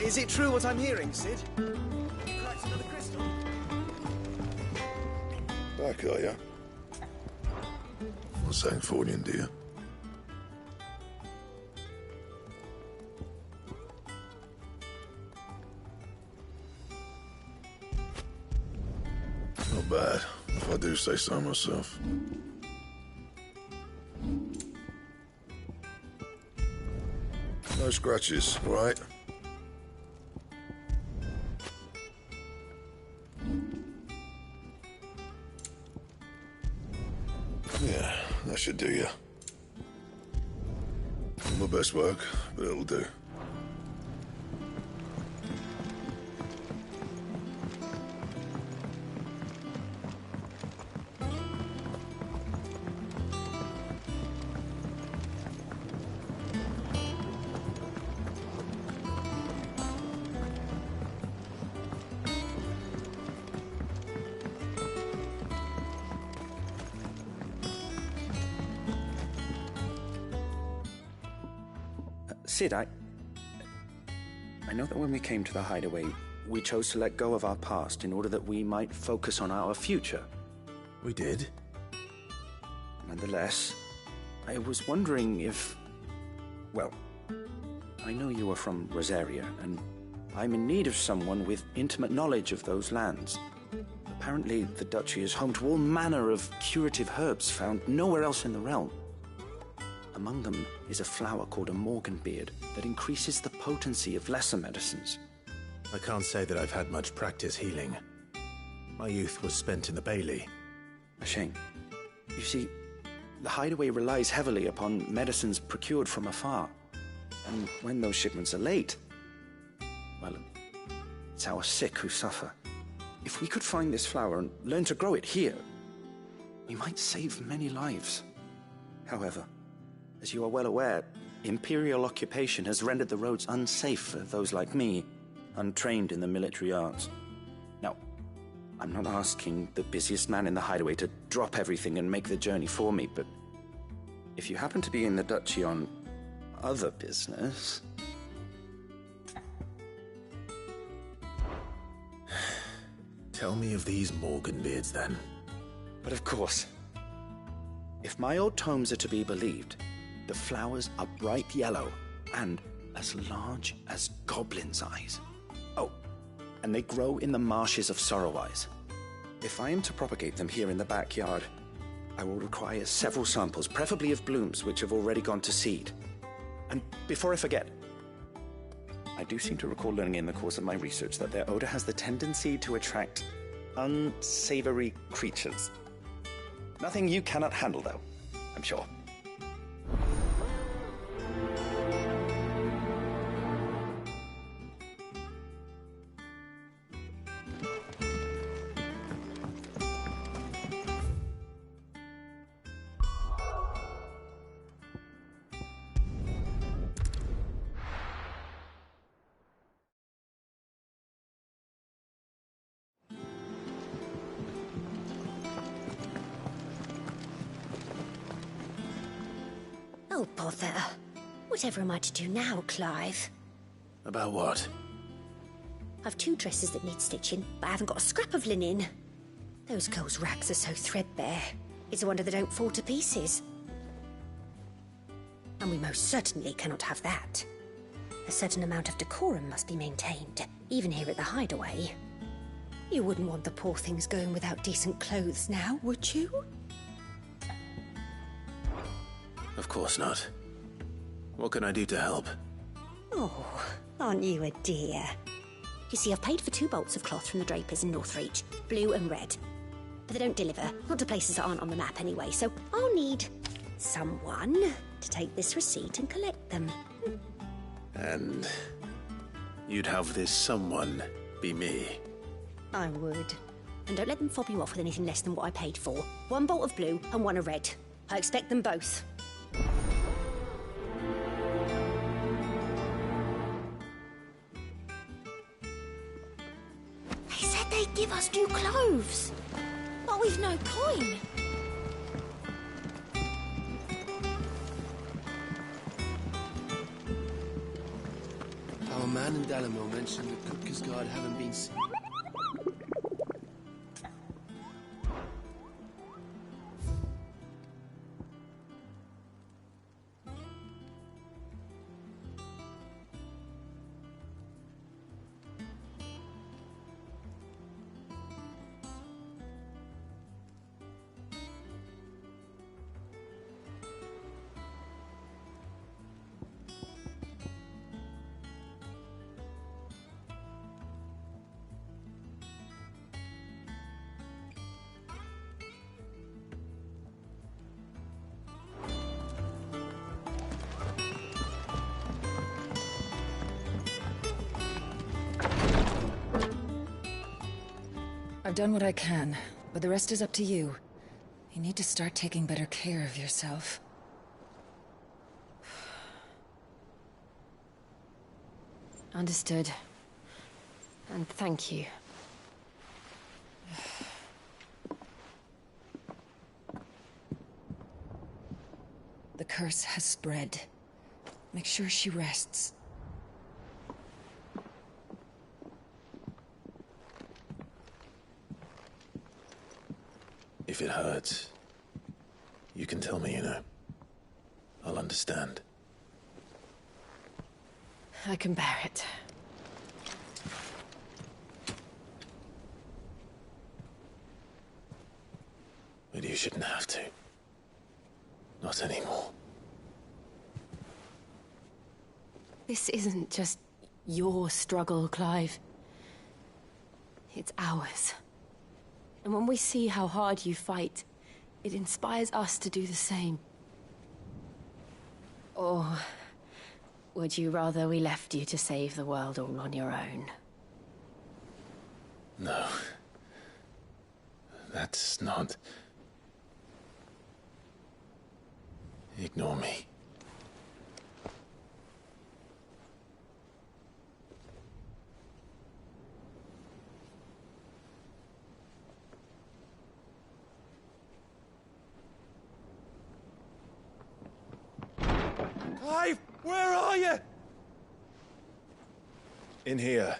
Is it true what I'm hearing, Sid? You cracked another crystal? Back, are ya? What's saying for you, dear? Not bad, if I do say so myself. No scratches, right? Yeah, that should do you. Not my best work, but it'll do. Sid, I know that when we came to the hideaway, we chose to let go of our past in order that we might focus on our future. We did? Nonetheless, I was wondering if... Well, I know you are from Rosaria, and I'm in need of someone with intimate knowledge of those lands. Apparently, the duchy is home to all manner of curative herbs found nowhere else in the realm. Among them is a flower called a morganbeard that increases the potency of lesser medicines. I can't say that I've had much practice healing. My youth was spent in the Bailey. A shame. You see, the hideaway relies heavily upon medicines procured from afar. And when those shipments are late, well, it's our sick who suffer. If we could find this flower and learn to grow it here, we might save many lives. However, as you are well aware, Imperial occupation has rendered the roads unsafe for those like me, untrained in the military arts. Now, I'm not asking the busiest man in the hideaway to drop everything and make the journey for me, but if you happen to be in the duchy on other business... Tell me of these morganbeards, then. But of course. If my old tomes are to be believed, the flowers are bright yellow and as large as goblins' eyes. Oh, and they grow in the marshes of Sorrowise. If I am to propagate them here in the backyard, I will require several samples, preferably of blooms which have already gone to seed. And before I forget, I do seem to recall learning in the course of my research that their odor has the tendency to attract unsavory creatures. Nothing you cannot handle, though, I'm sure. Oh, bother. Whatever am I to do now, Clive? About what? I've 2 dresses that need stitching, but I haven't got a scrap of linen. Those girls' rags are so threadbare. It's a wonder they don't fall to pieces. And we most certainly cannot have that. A certain amount of decorum must be maintained, even here at the hideaway. You wouldn't want the poor things going without decent clothes now, would you? Of course not. What can I do to help? Oh, aren't you a dear? You see, I've paid for 2 bolts of cloth from the drapers in Northreach, blue and red. But they don't deliver, not to places that aren't on the map anyway, so I'll need someone to take this receipt and collect them. And you'd have this someone be me? I would. And don't let them fob you off with anything less than what I paid for. 1 bolt of blue and 1 of red. I expect them both. They said they'd give us new clothes. But we've no coin. Our man in Dalamil mentioned that Kupka's guard haven't been seen. I've done what I can, but the rest is up to you. You need to start taking better care of yourself. Understood. And thank you. The curse has spread. Make sure she rests. If it hurts, you can tell me, you know. I'll understand. I can bear it. But you shouldn't have to. Not anymore. This isn't just your struggle, Clive. It's ours. And when we see how hard you fight, it inspires us to do the same. Or would you rather we left you to save the world all on your own? No. That's not... Ignore me. Clive, where are you? In here.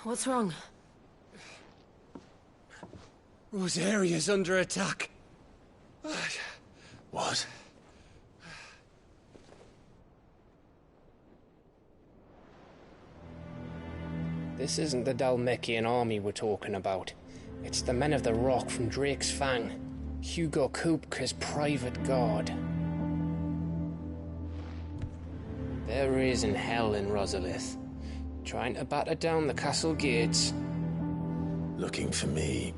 What's wrong? Rosaria's under attack. What? This isn't the Dalmekian army we're talking about. It's the men of the Rock from Drake's Fang. Hugo Kupka's private guard. There is in hell in Rosalith, trying to batter down the castle gates. Looking for me.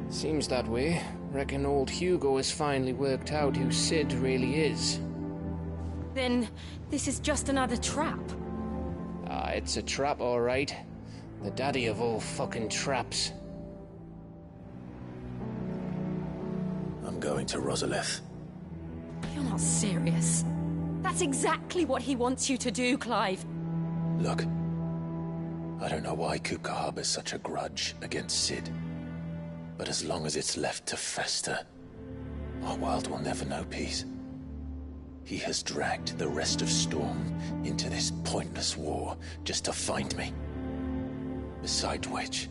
Seems that way. Reckon old Hugo has finally worked out who Sid really is. Then this is just another trap. Ah, it's a trap, all right. The daddy of all fucking traps. I'm going to Rosalith. You're not serious. That's exactly what he wants you to do, Clive. Look. I don't know why Kupka harbors such a grudge against Sid. But as long as it's left to fester, our world will never know peace. He has dragged the rest of Storm into this pointless war just to find me. Besides which,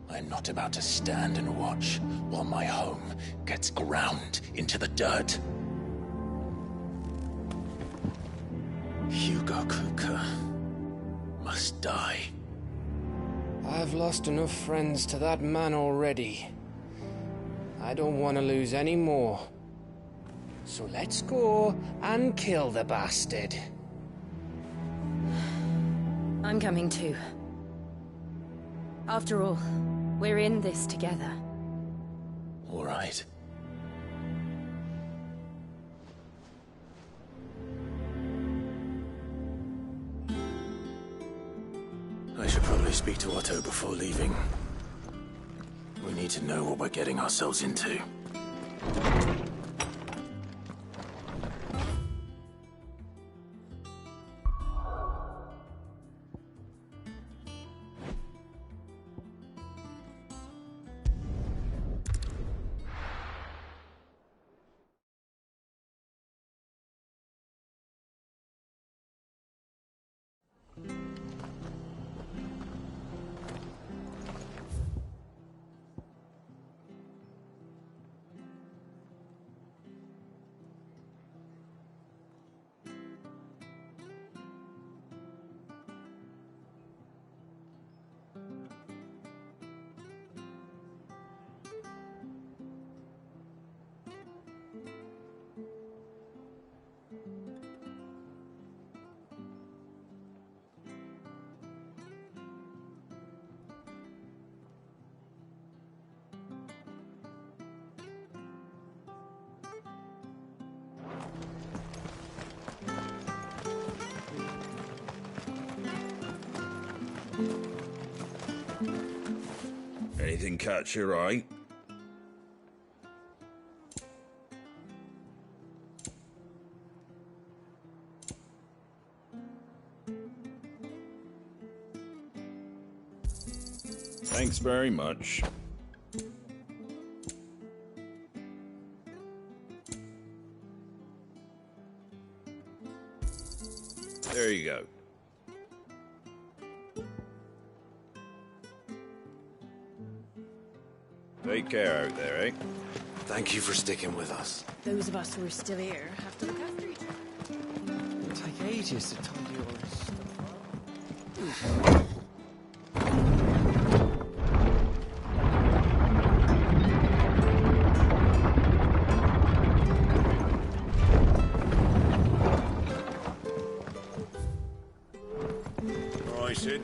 I'm not about to stand and watch while my home gets ground into the dirt. Hugo Kupka must die. I've lost enough friends to that man already. I don't want to lose any more. So let's go and kill the bastard. I'm coming too. After all, we're in this together. All right. I should probably speak to Otto before leaving. We need to know what we're getting ourselves into. Anything catch your eye? Thanks very much. There you go. Take care out there, eh? Thank you for sticking with us. Those of us who are still here have to look after each other. It'll take ages to tidy all this stuff up. All right, Sid.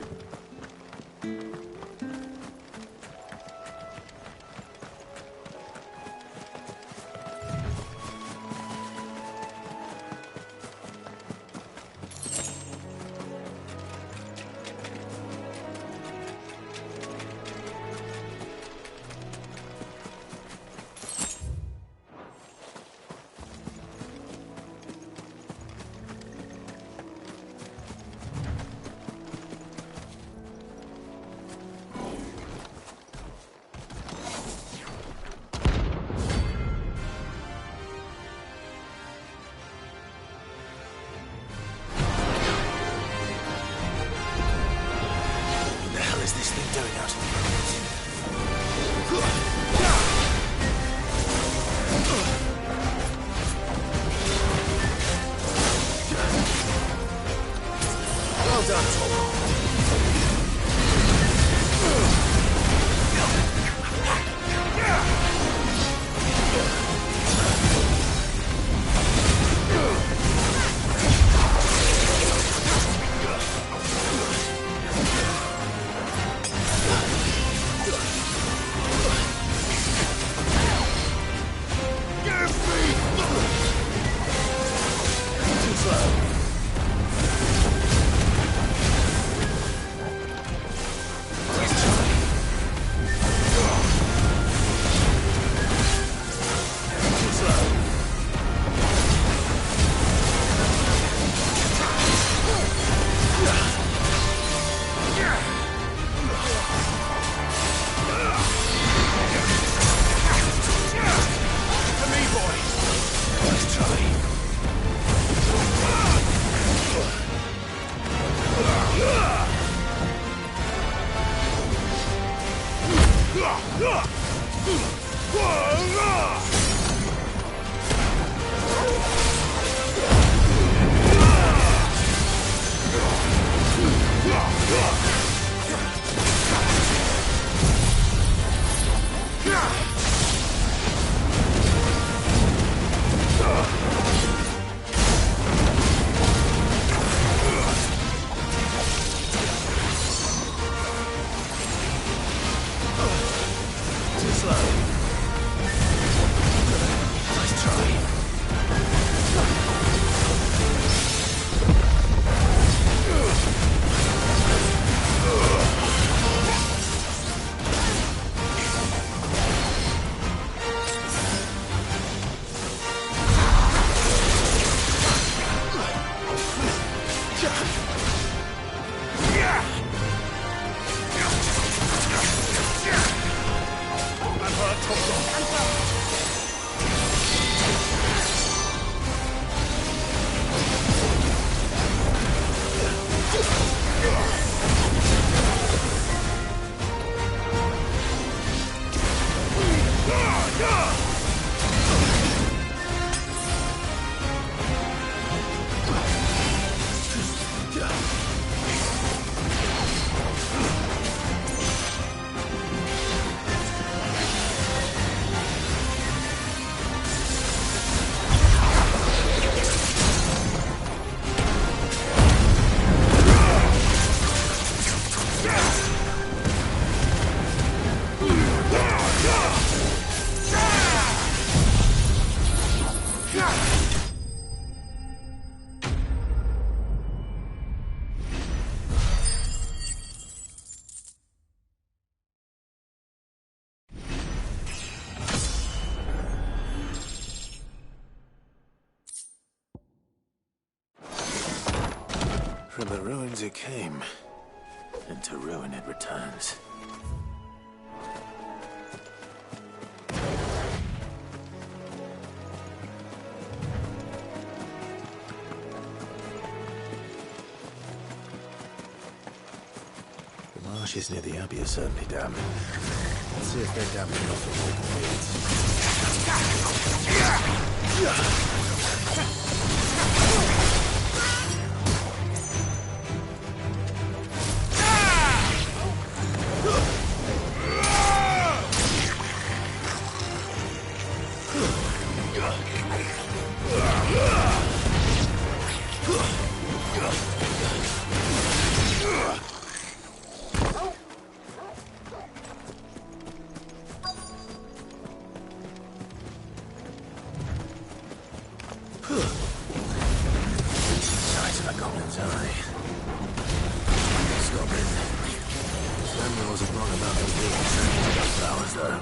From the ruins it came, and to ruin it returns. The marshes near the Abbey are certainly damp. Let's see if they're damp enough for walking beards. Size of a goblin's eye. This goblin. Samuel wasn't wrong about those little flowers, though.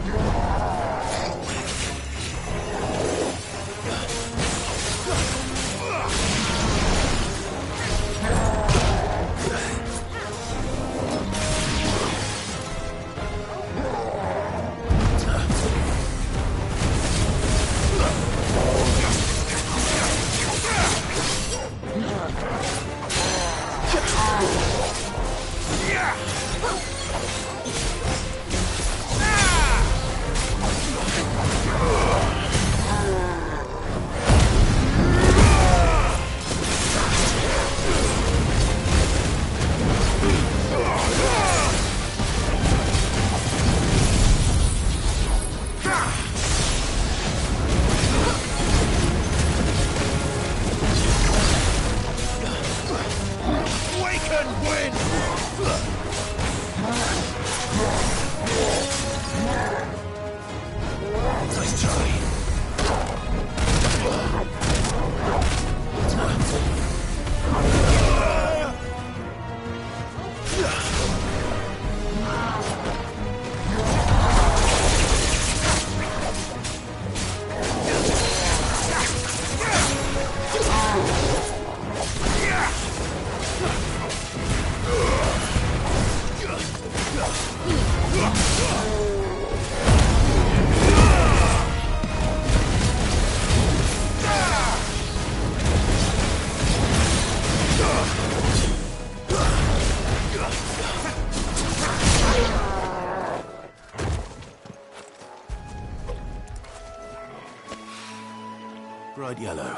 Bright yellow.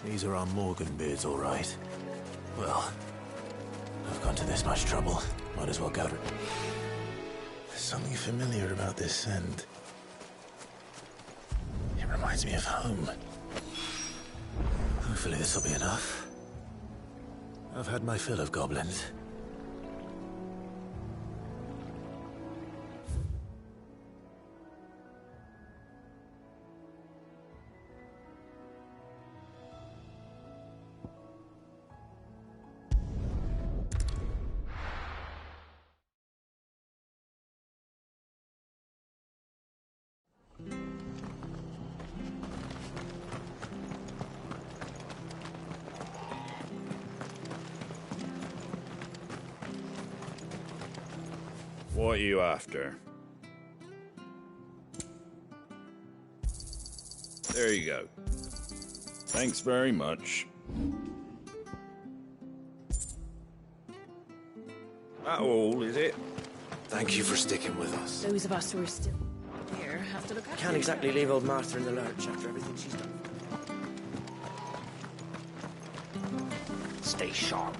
These are our Morgan beards, all right. Well, I've gone to this much trouble. Might as well go. There's something familiar about this scent. It reminds me of home. Hopefully this will be enough. I've had my fill of goblins. What are you after? There you go. Thanks very much. That all, is it? Thank you for sticking with us. Those of us who are still here have to look after Can't exactly leave old Martha in the lurch after everything she's done. Stay sharp.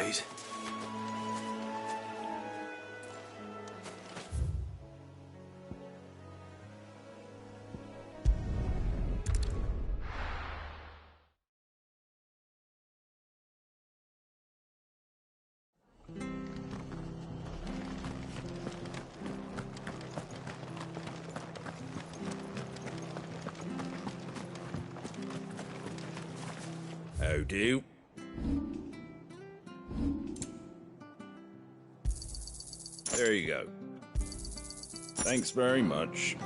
afraid. How do? There you go. Thanks very much.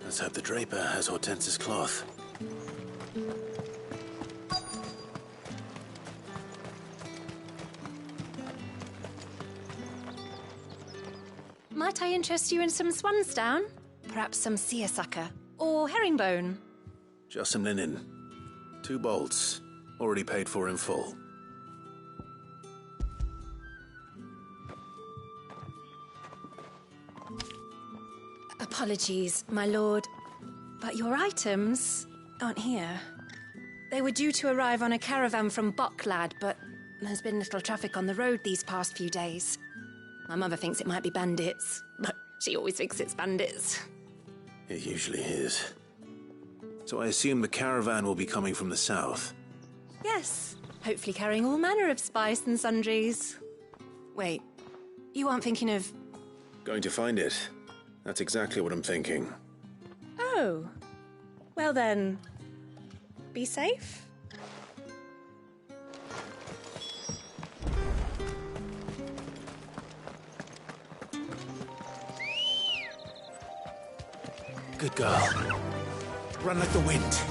Let's hope the draper has Hortense's cloth. Might I interest you in some swansdown? Perhaps some seersucker or herringbone? Just some linen. 2 bolts. Already paid for in full. Apologies, my lord, but your items aren't here. They were due to arrive on a caravan from Bocklad, but there's been little traffic on the road these past few days. My mother thinks it might be bandits, but she always thinks it's bandits. It usually is. So I assume the caravan will be coming from the south. Yes, hopefully carrying all manner of spice and sundries. Wait, you aren't thinking of... Going to find it. That's exactly what I'm thinking. Oh. Well then, be safe. Good girl. Run like the wind.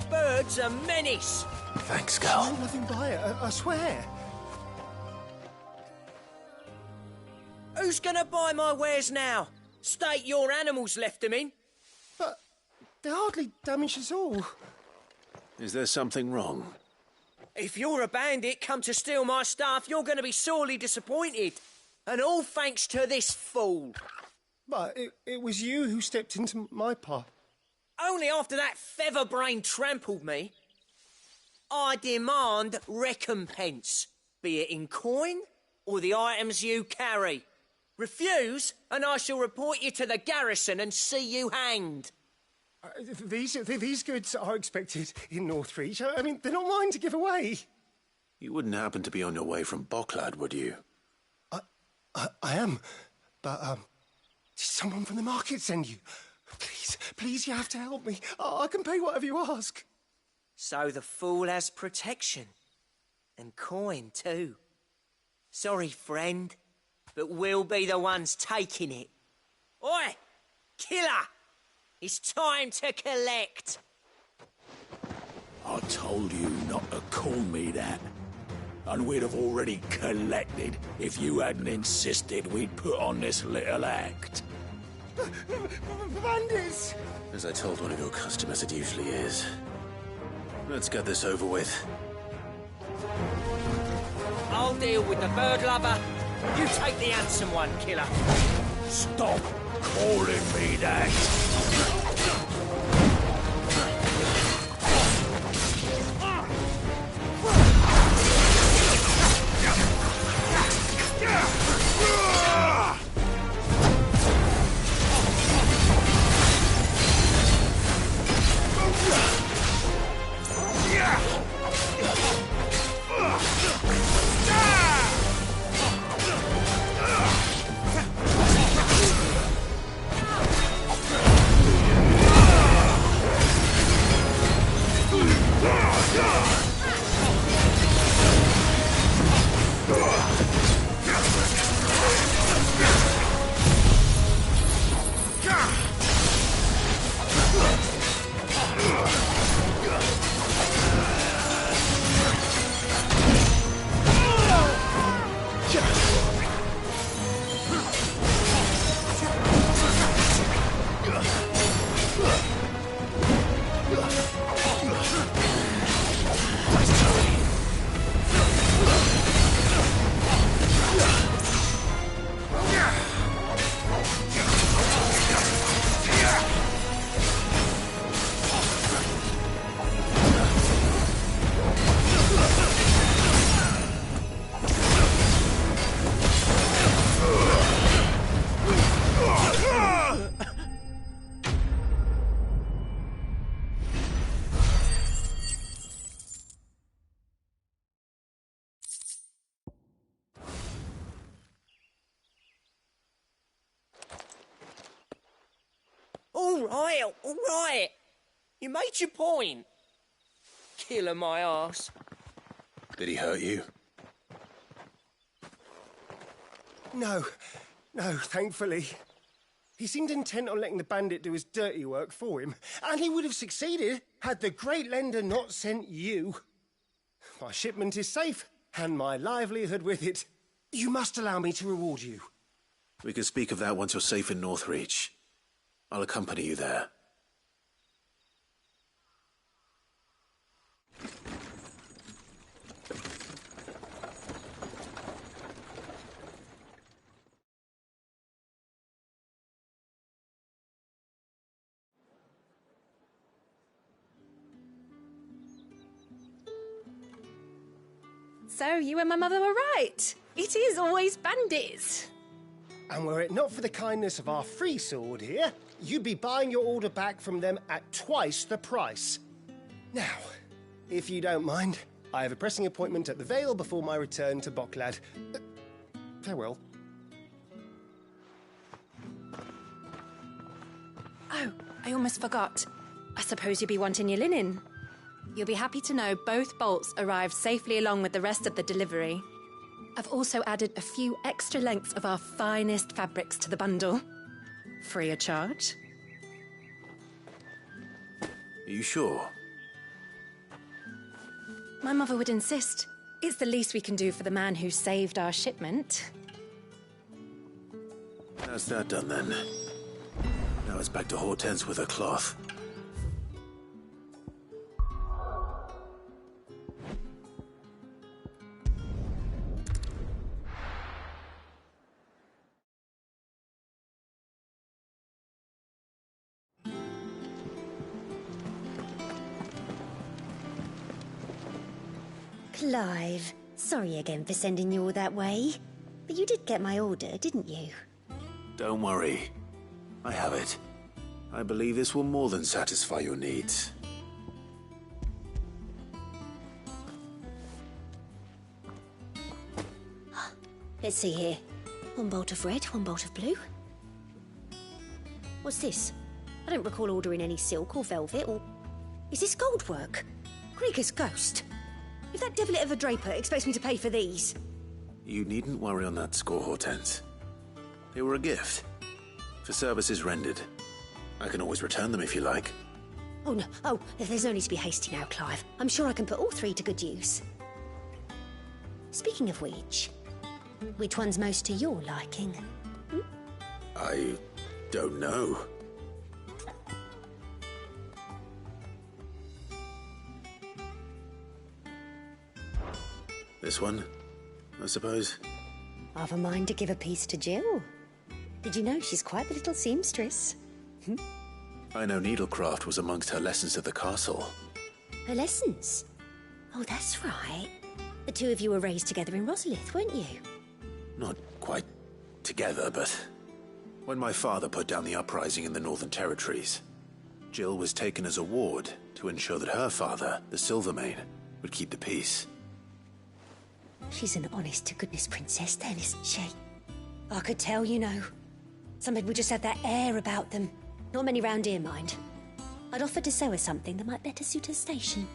Bird's a menace. Thanks, girl. There's nothing by it, I swear. Who's gonna buy my wares now? State your animals left them in. But they hardly damaged us all. Is there something wrong? If you're a bandit come to steal my stuff, you're gonna be sorely disappointed. And all thanks to this fool. But it was you who stepped into my path. Only after that feather-brain trampled me. I demand recompense, be it in coin or the items you carry. Refuse, and I shall report you to the garrison and see you hanged. These goods are expected in Northreach. I mean, they're not mine to give away. You wouldn't happen to be on your way from Bocklad, would you? I am, but did someone from the market send you? Please, you have to help me. I can pay whatever you ask. So the fool has protection. And coin, too. Sorry, friend, but we'll be the ones taking it. Oi! Killer! It's time to collect. I told you not to call me that. And we'd have already collected if you hadn't insisted we'd put on this little act. Bandits! As I told one of your customers, it usually is. Let's get this over with. I'll deal with the bird lover. You take the handsome one, killer. Stop calling me that. all right. You made your point. Killing my ass. Did he hurt you? No, thankfully. He seemed intent on letting the bandit do his dirty work for him, and he would have succeeded had the Great Lender not sent you. My shipment is safe, and my livelihood with it. You must allow me to reward you. We can speak of that once you're safe in Northreach. I'll accompany you there. So, you and my mother were right. It is always bandits. And were it not for the kindness of our free sword here, you'd be buying your order back from them at twice the price. Now, if you don't mind, I have a pressing appointment at the Vale before my return to Bocklad. Farewell. Oh, I almost forgot. I suppose you'll be wanting your linen. You'll be happy to know both bolts arrived safely along with the rest of the delivery. I've also added a few extra lengths of our finest fabrics to the bundle. Free of charge. Are you sure? My mother would insist. It's the least we can do for the man who saved our shipment. That's that done then. Now it's back to Hortense with her cloth. Clive, sorry again for sending you all that way. But you did get my order, didn't you? Don't worry. I have it. I believe this will more than satisfy your needs. Let's see here. One bolt of red, one bolt of blue. What's this? I don't recall ordering any silk or velvet or... Is this gold work? Krieger's ghost. If that devilet of a draper expects me to pay for these... You needn't worry on that score, Hortense. They were a gift. For services rendered. I can always return them if you like. Oh, no. Oh, there's no need to be hasty now, Clive. I'm sure I can put all three to good use. Speaking of which one's most to your liking? I don't know. This one, I suppose. I've a mind to give a piece to Jill. Did you know she's quite the little seamstress? I know needlecraft was amongst her lessons at the castle. Her lessons? Oh, that's right. The two of you were raised together in Rosalith, weren't you? Not quite together, but... When my father put down the uprising in the Northern Territories, Jill was taken as a ward to ensure that her father, the Silvermane, would keep the peace. She's an honest-to-goodness princess then, isn't she? I could tell, you know. Some people just have that air about them. Not many round here, mind. I'd offered to sew her something that might better suit her station.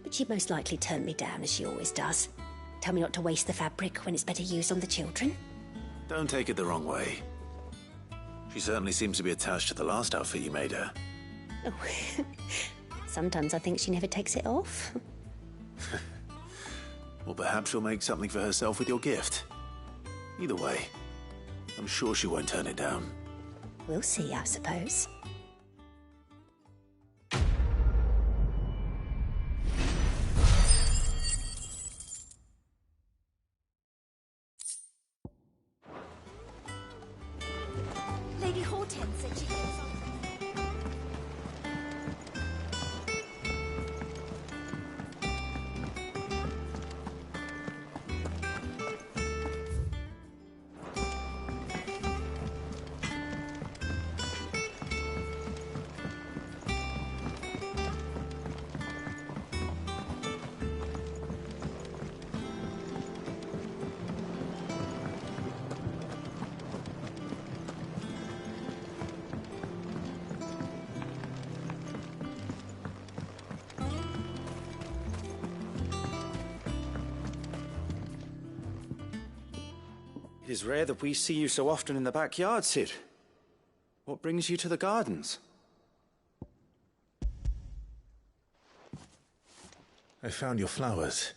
But she'd most likely turn me down, as she always does. Tell me not to waste the fabric when it's better used on the children. Don't take it the wrong way. She certainly seems to be attached to the last outfit you made her. Oh, sometimes I think she never takes it off. Well, perhaps she'll make something for herself with your gift. Either way, I'm sure she won't turn it down. We'll see, I suppose. Lady Hortense said she had something. It is rare that we see you so often in the backyard, Sid. What brings you to the gardens? I found your flowers.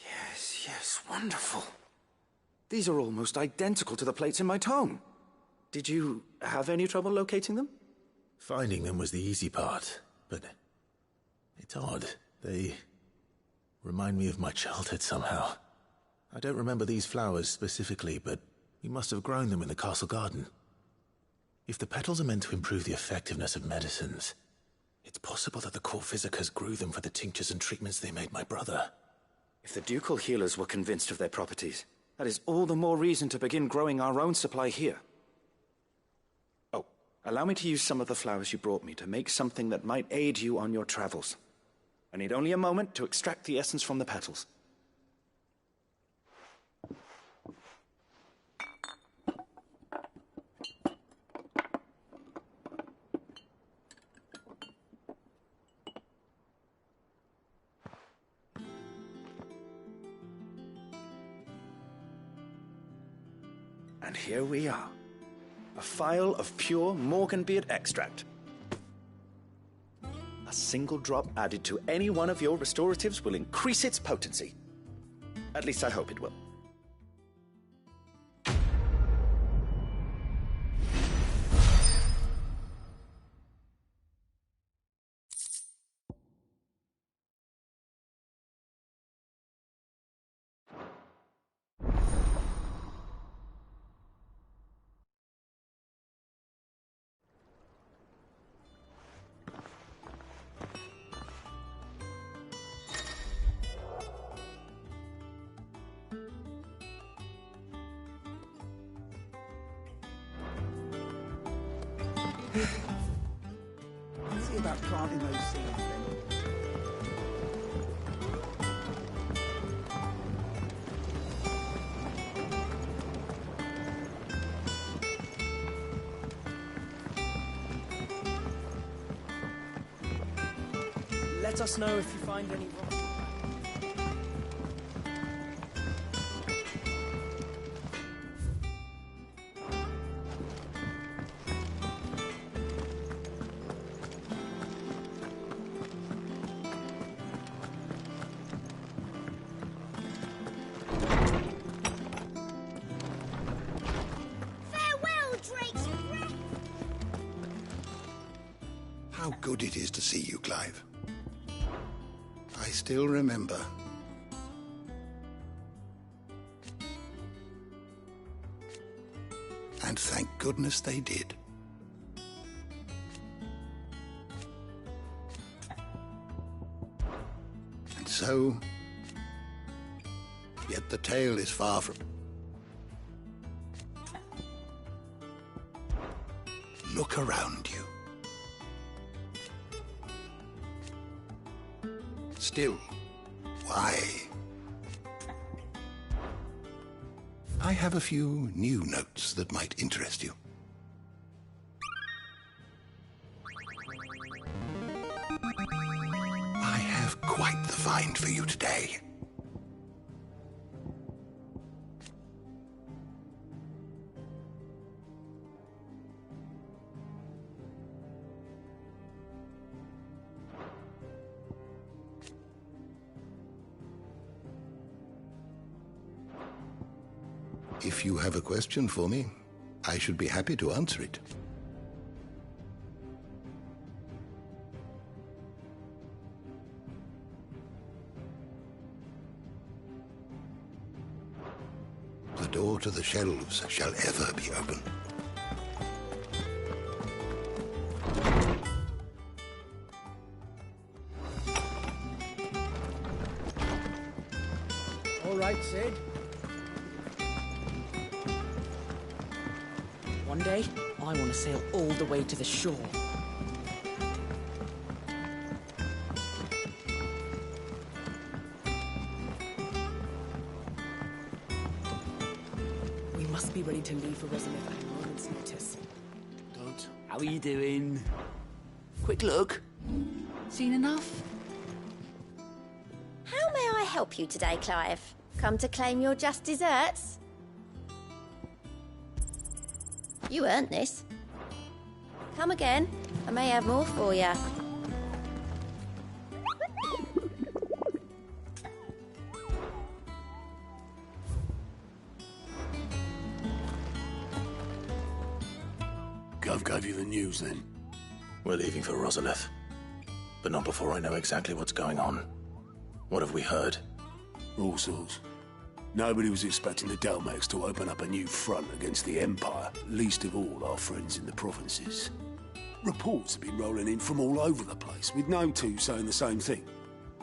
Yes, wonderful. These are almost identical to the plates in my tome. Did you have any trouble locating them? Finding them was the easy part, but it's odd. They remind me of my childhood somehow. I don't remember these flowers specifically, but we must have grown them in the castle garden. If the petals are meant to improve the effectiveness of medicines, it's possible that the court physicers grew them for the tinctures and treatments they made my brother. If the ducal healers were convinced of their properties, that is all the more reason to begin growing our own supply here. Oh, allow me to use some of the flowers you brought me to make something that might aid you on your travels. I need only a moment to extract the essence from the petals. And here we are. A phial of pure Morganbeard extract. A single drop added to any one of your restoratives will increase its potency. At least I hope it will. See about planting those seeds then. Let us know if you find any rock. How good it is to see you, Clive. I still remember. And thank goodness they did. And so, yet the tale is far from... Look around you. Still, why? I have a few new notes that might interest you. I have quite the find for you today. If you have a question for me, I should be happy to answer it. The door to the shelves shall ever be open. All right, Sid. One day, I want to sail all the way to the shore. We must be ready to leave for Reznov at a moment's notice. Don't. How are you doing? Quick look. Seen enough? How may I help you today, Clive? Come to claim your just desserts? You earned this. Come again. I may have more for you. Gov gave you the news then? We're leaving for Rosalith. But not before I know exactly what's going on. What have we heard? All sorts. Nobody was expecting the Dalmex to open up a new front against the Empire, least of all our friends in the provinces. Reports have been rolling in from all over the place, with no two saying the same thing.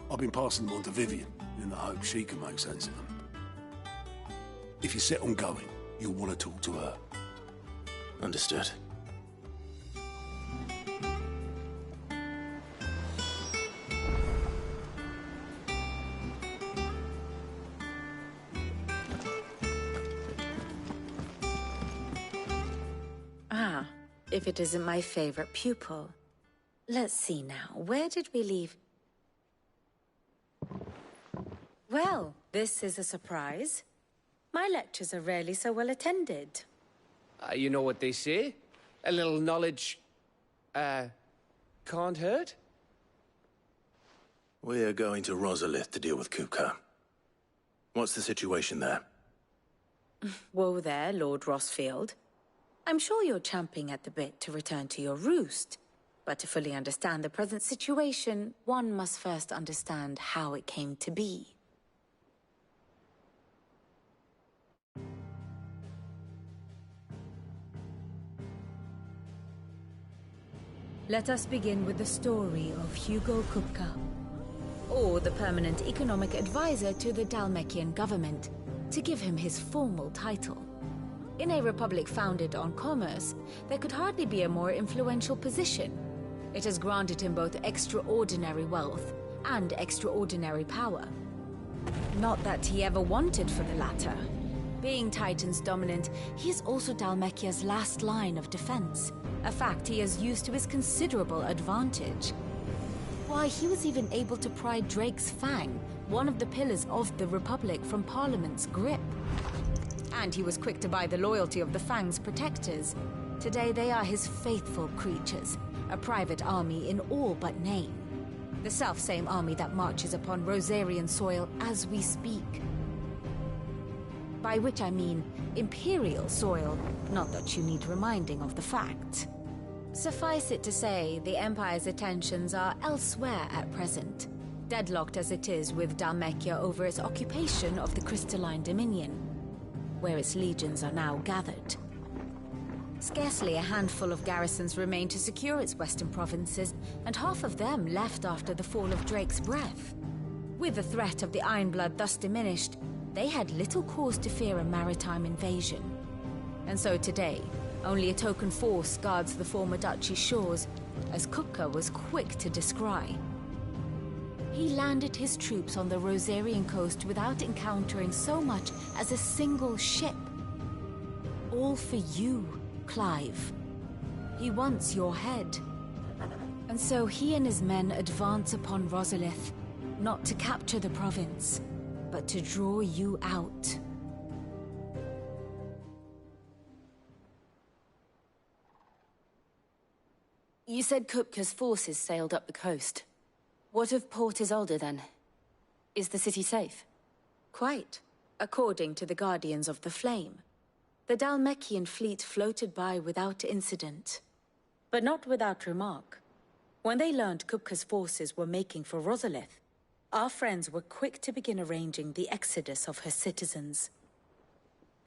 I've been passing them on to Vivian, in the hope she can make sense of them. If you're set on going, you'll want to talk to her. Understood. If it isn't my favorite pupil. Let's see now, where did we leave? Well, this is a surprise. My lectures are rarely so well attended. You know what they say? A little knowledge, can't hurt? We're going to Rosalith to deal with Kupka. What's the situation there? Whoa there, Lord Rossfield. I'm sure you're champing at the bit to return to your roost. But to fully understand the present situation, one must first understand how it came to be. Let us begin with the story of Hugo Kupka, or the permanent economic advisor to the Dalmekian government, to give him his formal title. In a republic founded on commerce, there could hardly be a more influential position. It has granted him both extraordinary wealth and extraordinary power. Not that he ever wanted for the latter. Being Titan's dominant, he is also Dalmekia's last line of defense, a fact he has used to his considerable advantage. Why, he was even able to pry Drake's Fang, one of the pillars of the Republic, from Parliament's grip. And he was quick to buy the loyalty of the Fang's protectors. Today they are his faithful creatures, a private army in all but name. The self-same army that marches upon Rosarian soil as we speak. By which I mean Imperial soil, not that you need reminding of the fact. Suffice it to say, the Empire's attentions are elsewhere at present, deadlocked as it is with Dalmekia over its occupation of the Crystalline Dominion, where its legions are now gathered. Scarcely a handful of garrisons remain to secure its western provinces, and half of them left after the fall of Drake's Breath. With the threat of the Ironblood thus diminished, they had little cause to fear a maritime invasion. And so today, only a token force guards the former duchy's shores, as Kupka was quick to descry. He landed his troops on the Rosarian coast without encountering so much as a single ship. All for you, Clive. He wants your head. And so he and his men advance upon Rosalith, not to capture the province, but to draw you out. You said Kupka's forces sailed up the coast. What of Port Isolde, then? Is the city safe? Quite, according to the Guardians of the Flame. The Dalmekian fleet floated by without incident. But not without remark. When they learned Kupka's forces were making for Rosalith, our friends were quick to begin arranging the exodus of her citizens.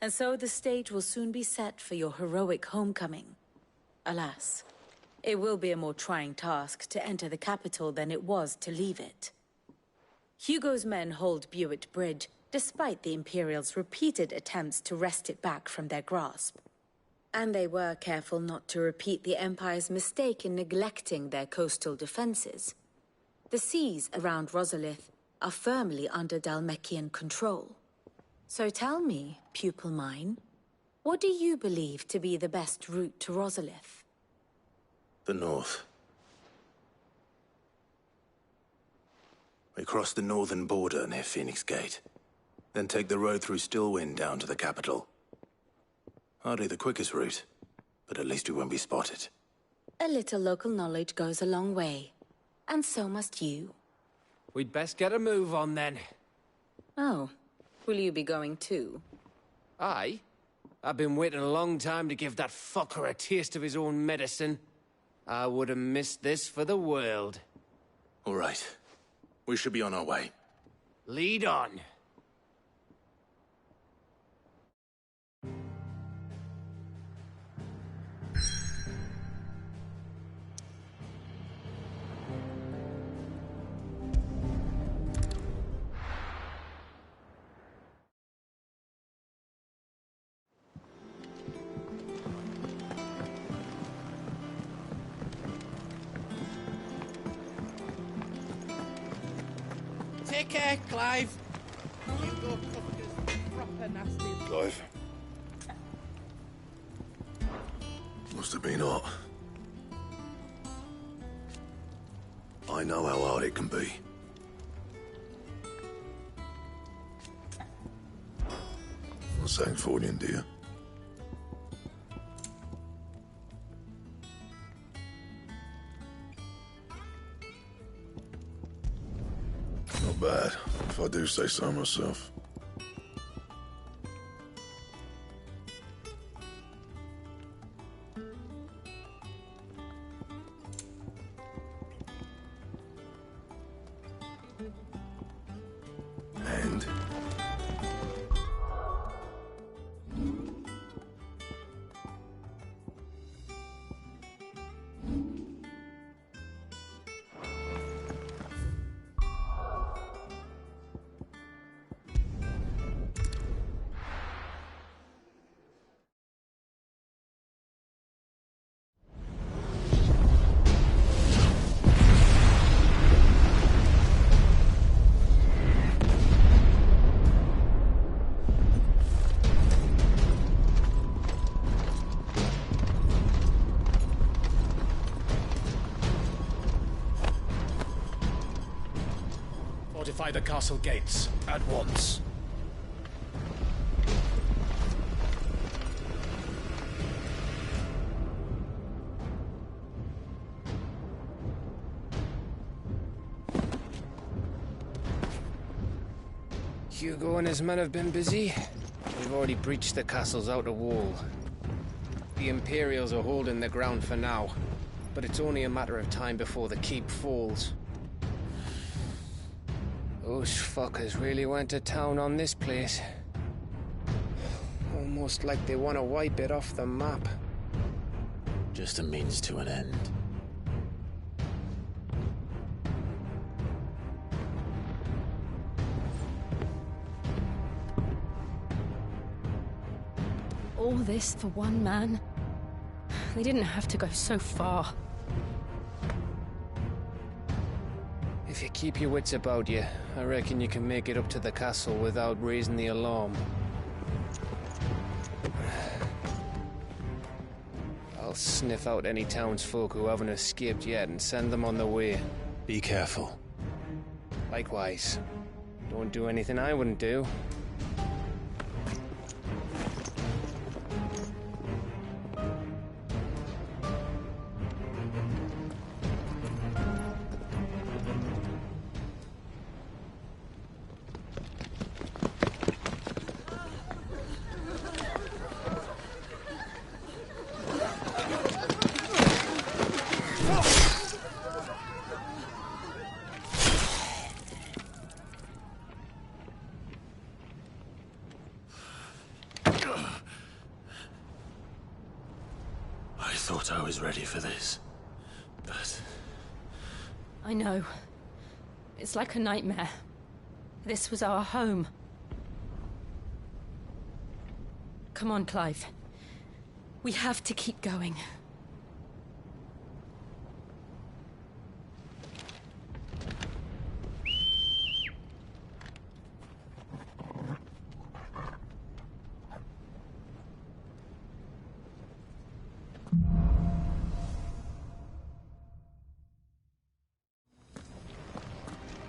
And so the stage will soon be set for your heroic homecoming. Alas, it will be a more trying task to enter the capital than it was to leave it. Hugo's men hold Buett Bridge, despite the Imperials' repeated attempts to wrest it back from their grasp. And they were careful not to repeat the Empire's mistake in neglecting their coastal defenses. The seas around Rosalith are firmly under Dalmekian control. So tell me, pupil mine, what do you believe to be the best route to Rosalith? The north. We cross the northern border near Phoenix Gate, then take the road through Stillwind down to the capital. Hardly the quickest route, but at least we won't be spotted. A little local knowledge goes a long way. And so must you. We'd best get a move on then. Oh, will you be going too? Aye. I've been waiting a long time to give that fucker a taste of his own medicine. I would have missed this for the world. All right. We should be on our way. Lead on. Take care, Clive. You go cookers proper nasty. Clive. Must have been hot. I know how hard it can be. Not Sancfordian, do you? Not bad, if I do say so myself. And? Fortify the castle gates at once. Hugo and his men have been busy. We've already breached the castle's outer wall. The Imperials are holding the ground for now, but it's only a matter of time before the keep falls. Those fuckers really went to town on this place. Almost like they want to wipe it off the map. Just a means to an end. All this for one man? They didn't have to go so far. If you keep your wits about you, I reckon you can make it up to the castle without raising the alarm. I'll sniff out any townsfolk who haven't escaped yet and send them on their way. Be careful. Likewise. Don't do anything I wouldn't do. I thought I was ready for this, but... I know. It's like a nightmare. This was our home. Come on, Clive. We have to keep going.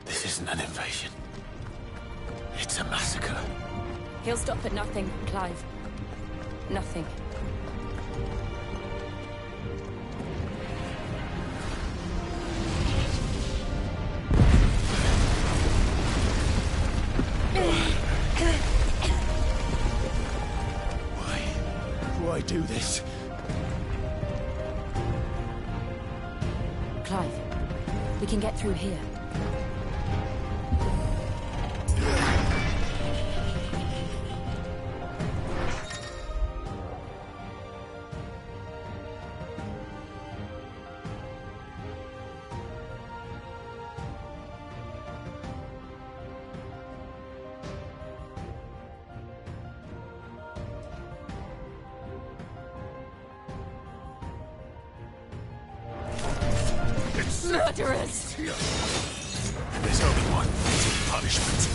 This isn't an invasion. It's a massacre. He'll stop at nothing, Clive. Nothing. do this. Clive, we can get through here. Murderers! There's only one fitting punishment.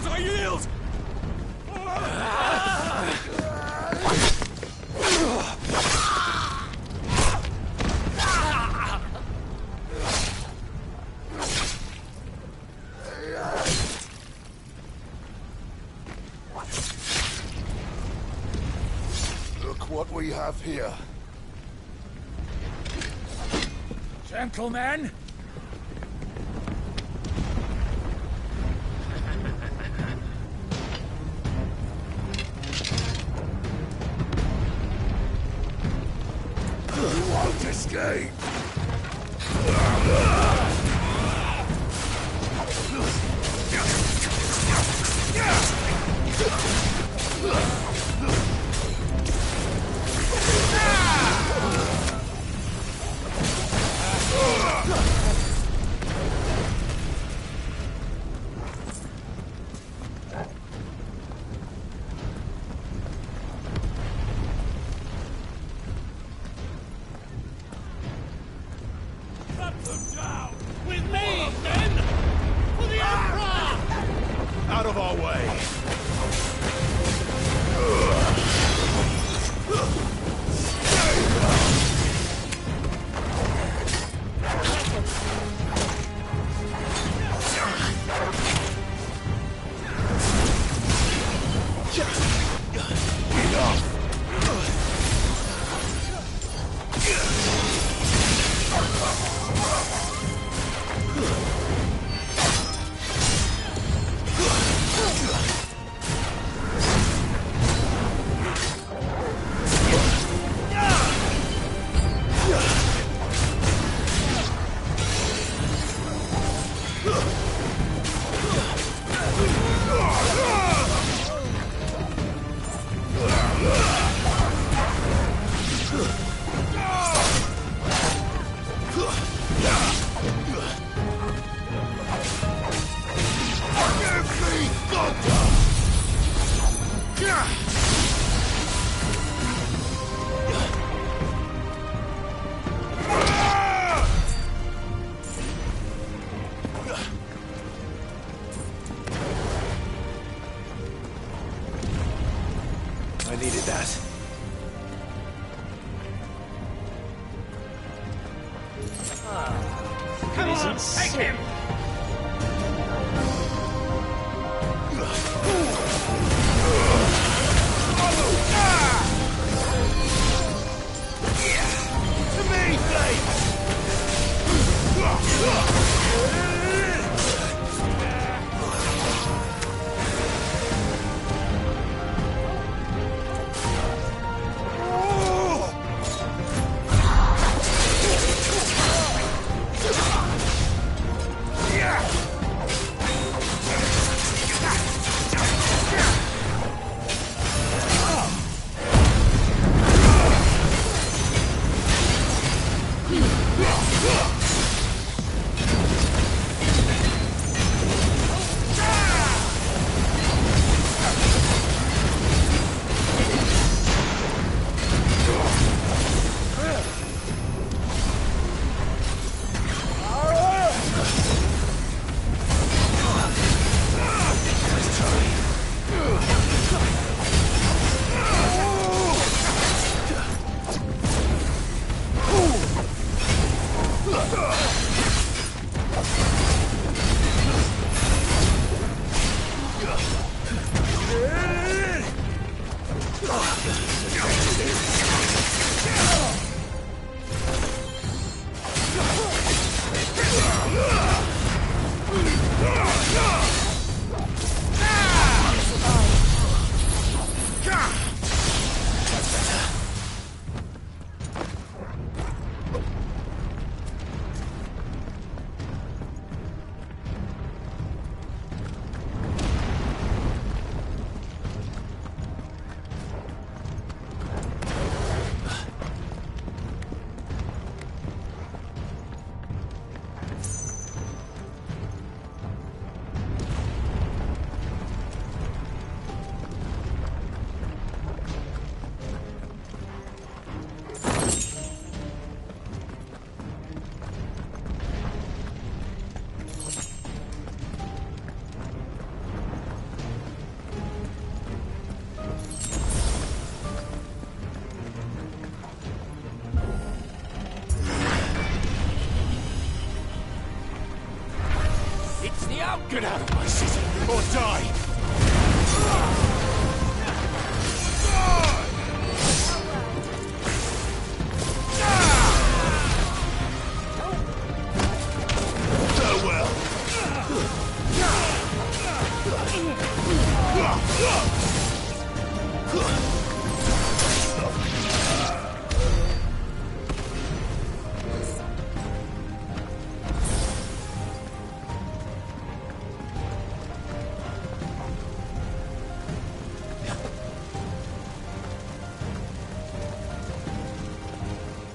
I yield! Look what we have here. Gentlemen! You won't escape! With me, then! For the Emperor! Out of our way! I needed that. Come on, take him! To me, Blade! Get out of my city, or die! Farewell!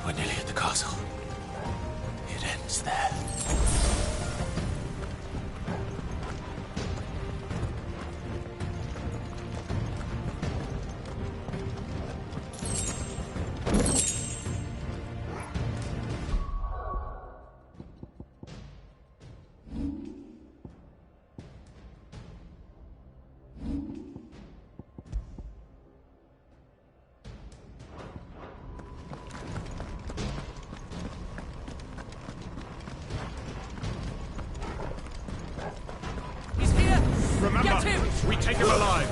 We're nearly at the castle. It ends there. He's here! Remember, Get him! we take him alive.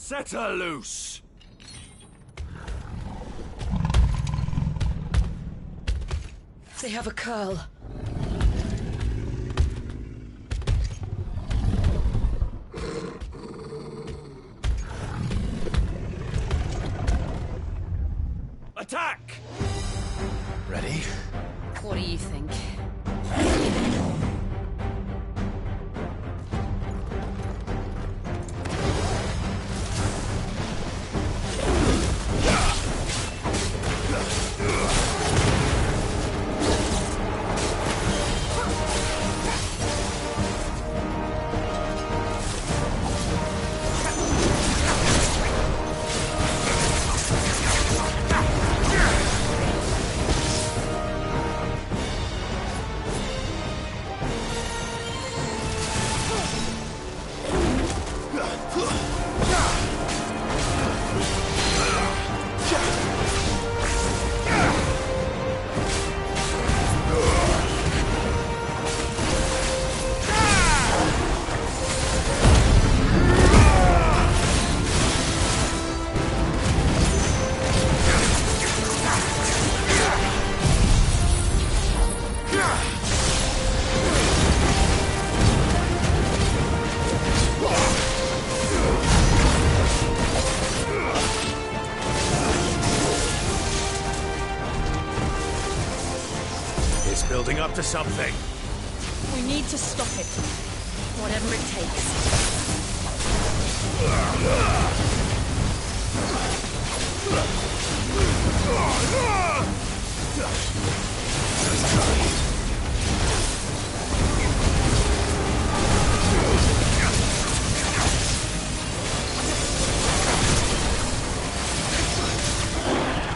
Set her loose! They have a curl. Attack! Ready? What do you think? Building up to something. We need to stop it. Whatever it takes.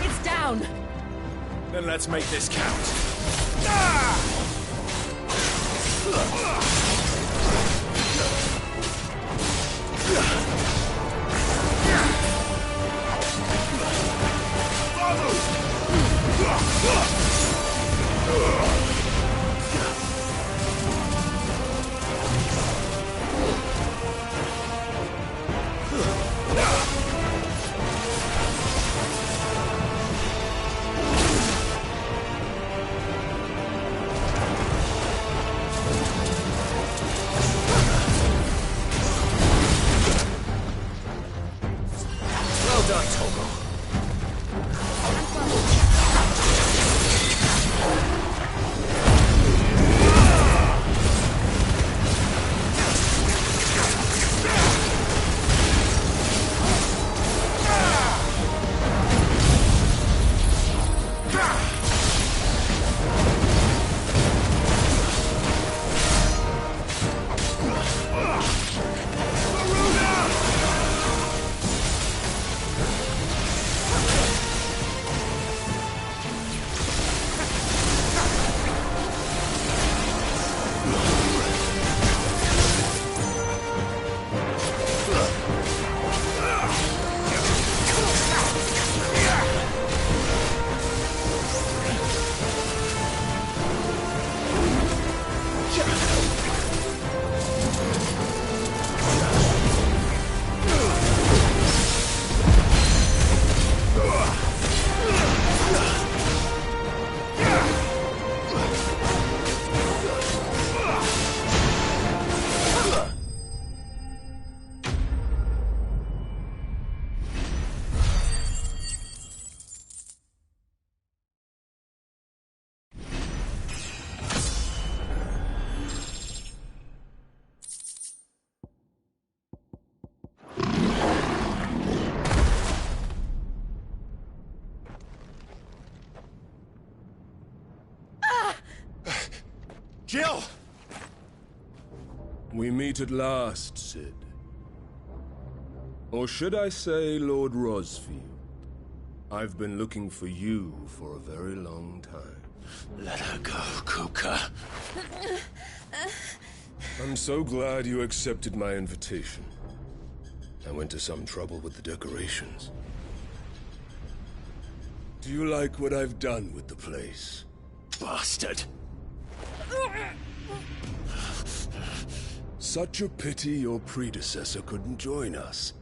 It's down! Then let's make this count. Well done, Togo. Jill! We meet at last, Sid. Or should I say, Lord Rosfield? I've been looking for you for a very long time. Let her go, Kuka. I'm so glad you accepted my invitation. I went to some trouble with the decorations. Do you like what I've done with the place? Bastard! Such a pity your predecessor couldn't join us.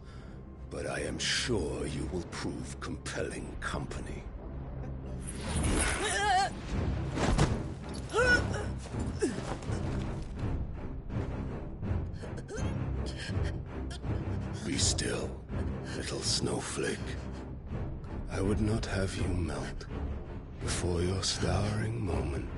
But I am sure you will prove compelling company. Be still, little snowflake. I would not have you melt before your starring moment.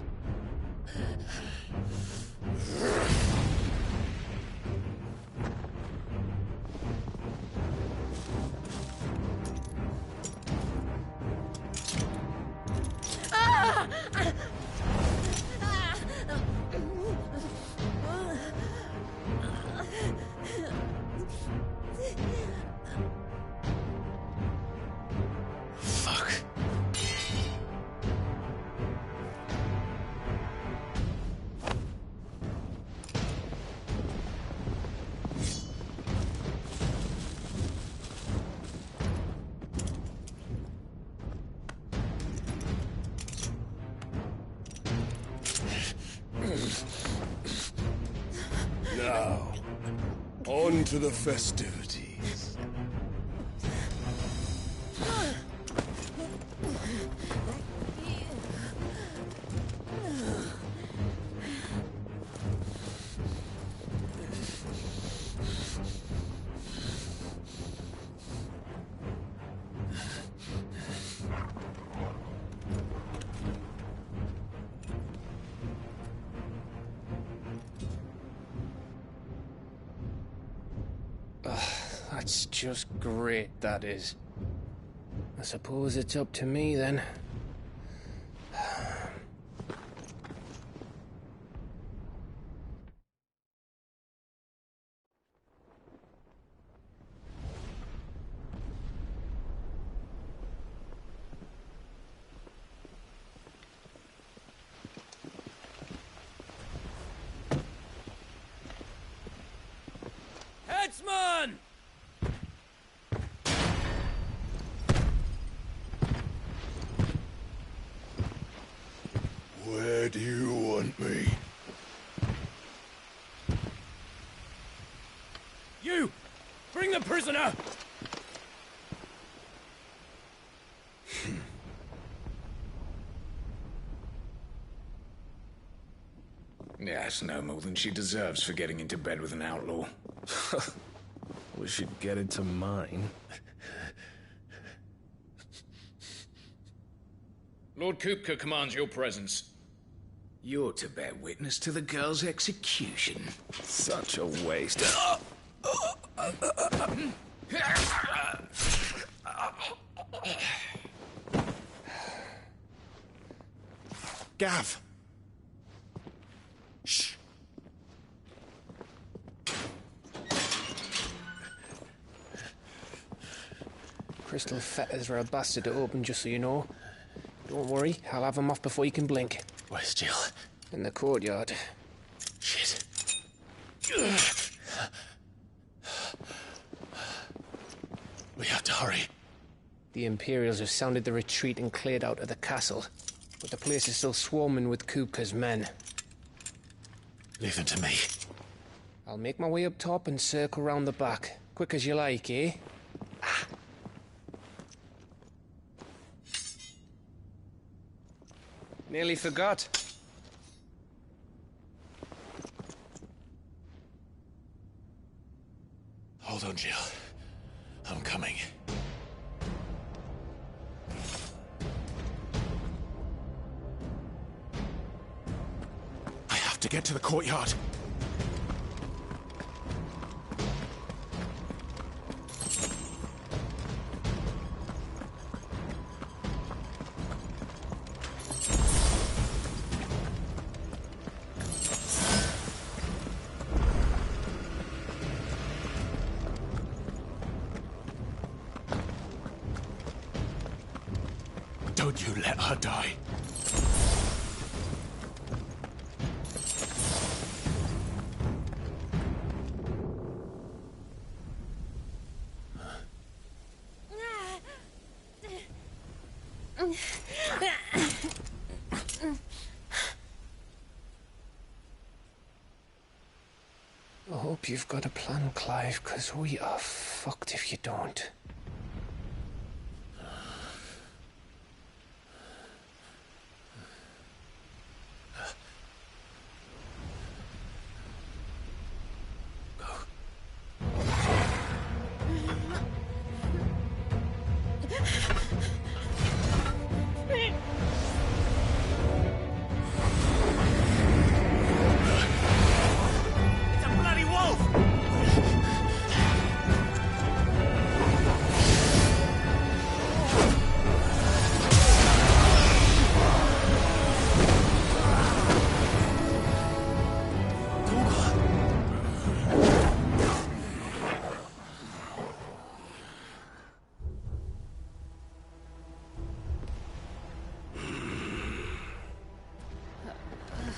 Fuck. Now, on to the festivities. That's just great, that is. I suppose it's up to me, then. do you want me? You! Bring the prisoner! Yes, no more than she deserves for getting into bed with an outlaw. We should get into mine. Lord Kupka commands your presence. You're to bear witness to the girl's execution. Such a waste. Gav! Shh! Crystal fetters are a bastard to open, just so you know. Don't worry, I'll have them off before you can blink. Where's Jill? In the courtyard. Shit. We have to hurry. The Imperials have sounded the retreat and cleared out of the castle, but the place is still swarming with Kupka's men. Leave them to me. I'll make my way up top and circle round the back. Quick as you like, eh? Nearly forgot. Hold on, Jill. I'm coming. I have to get to the courtyard. Don't you let her die. I hope you've got a plan, Clive, because we are fucked if you don't.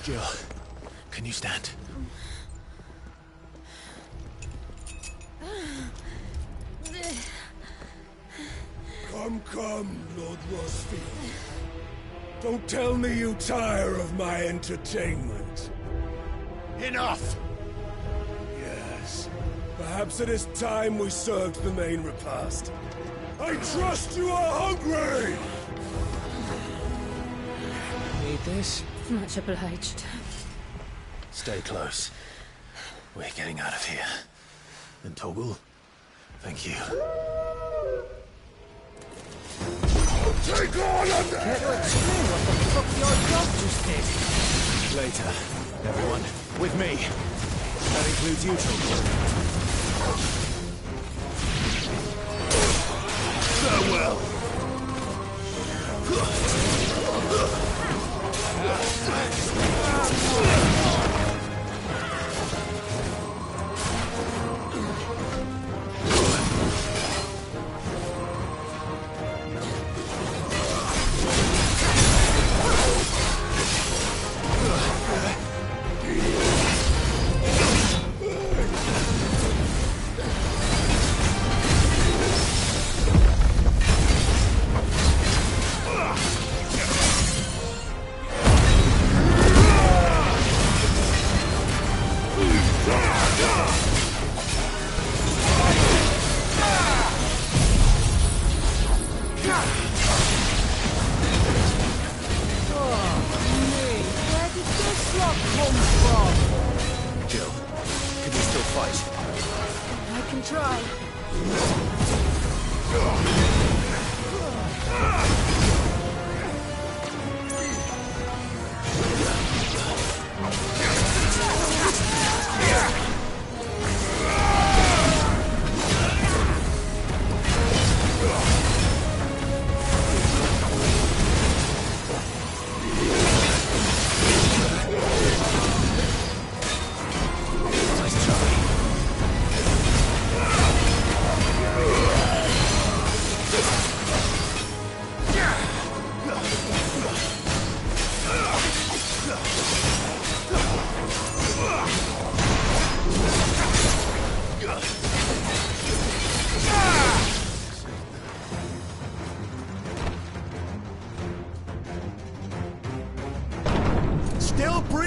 Jill, can you stand? Come, Lord Rosfield. Don't tell me you tire of my entertainment. Enough! Yes. Perhaps it is time we served the main repast. I trust you are hungry! Need this? Much obliged. Stay close. We're getting out of here. And Toggle, thank you. Take on a Care to explain what the fuck your dog just did? Later, everyone. With me. That includes you, Toggle. Farewell.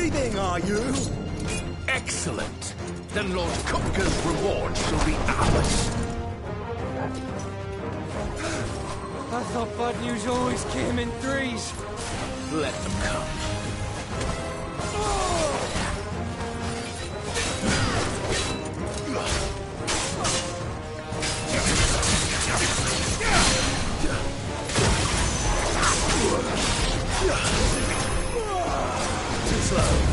breathing, are you? Excellent. Then Lord Kupka's reward shall be ours. I thought bad news always came in threes. Let them come. Too slow.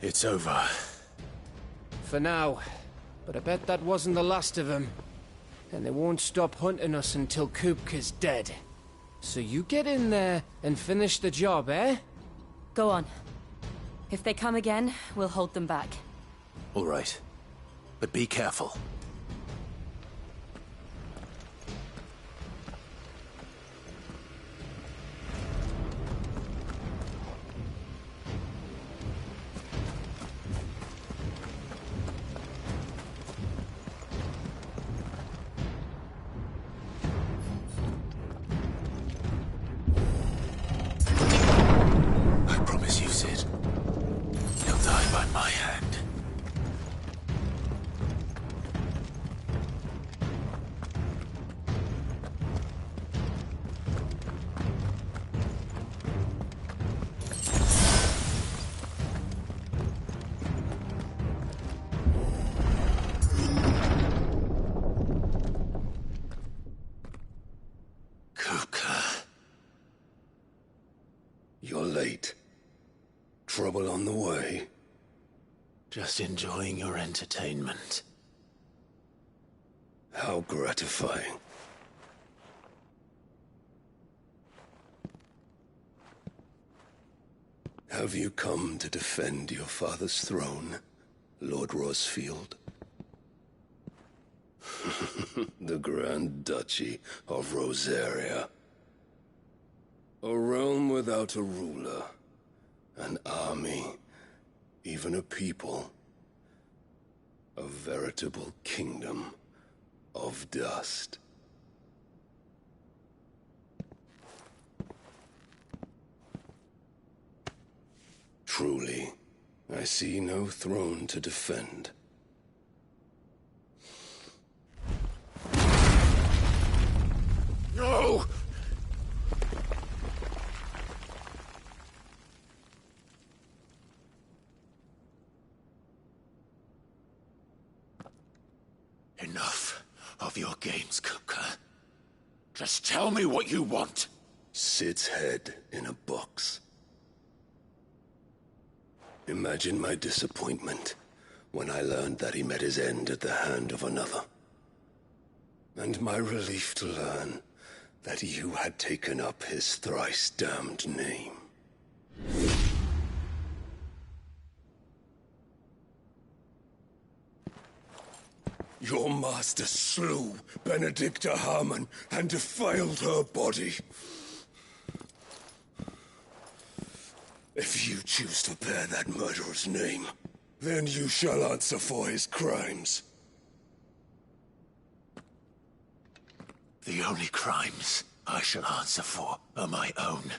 It's over. For now. But I bet that wasn't the last of them. And they won't stop hunting us until Kupka's dead. So you get in there and finish the job, eh? Go on. If they come again, we'll hold them back. All right. But be careful. You're late. Trouble on the way? Just enjoying your entertainment. How gratifying. Have you come to defend your father's throne, Lord Rosfield? The Grand Duchy of Rosaria. A realm without a ruler, an army, even a people. A veritable kingdom of dust. Truly, I see no throne to defend. No! Enough of your games, Kupka. Just tell me what you want. Sid's head in a box. Imagine my disappointment when I learned that he met his end at the hand of another. And my relief to learn that you had taken up his thrice-damned name. Your master slew Benedicta Harmon and defiled her body. If you choose to bear that murderer's name, then you shall answer for his crimes. The only crimes I shall answer for are my own.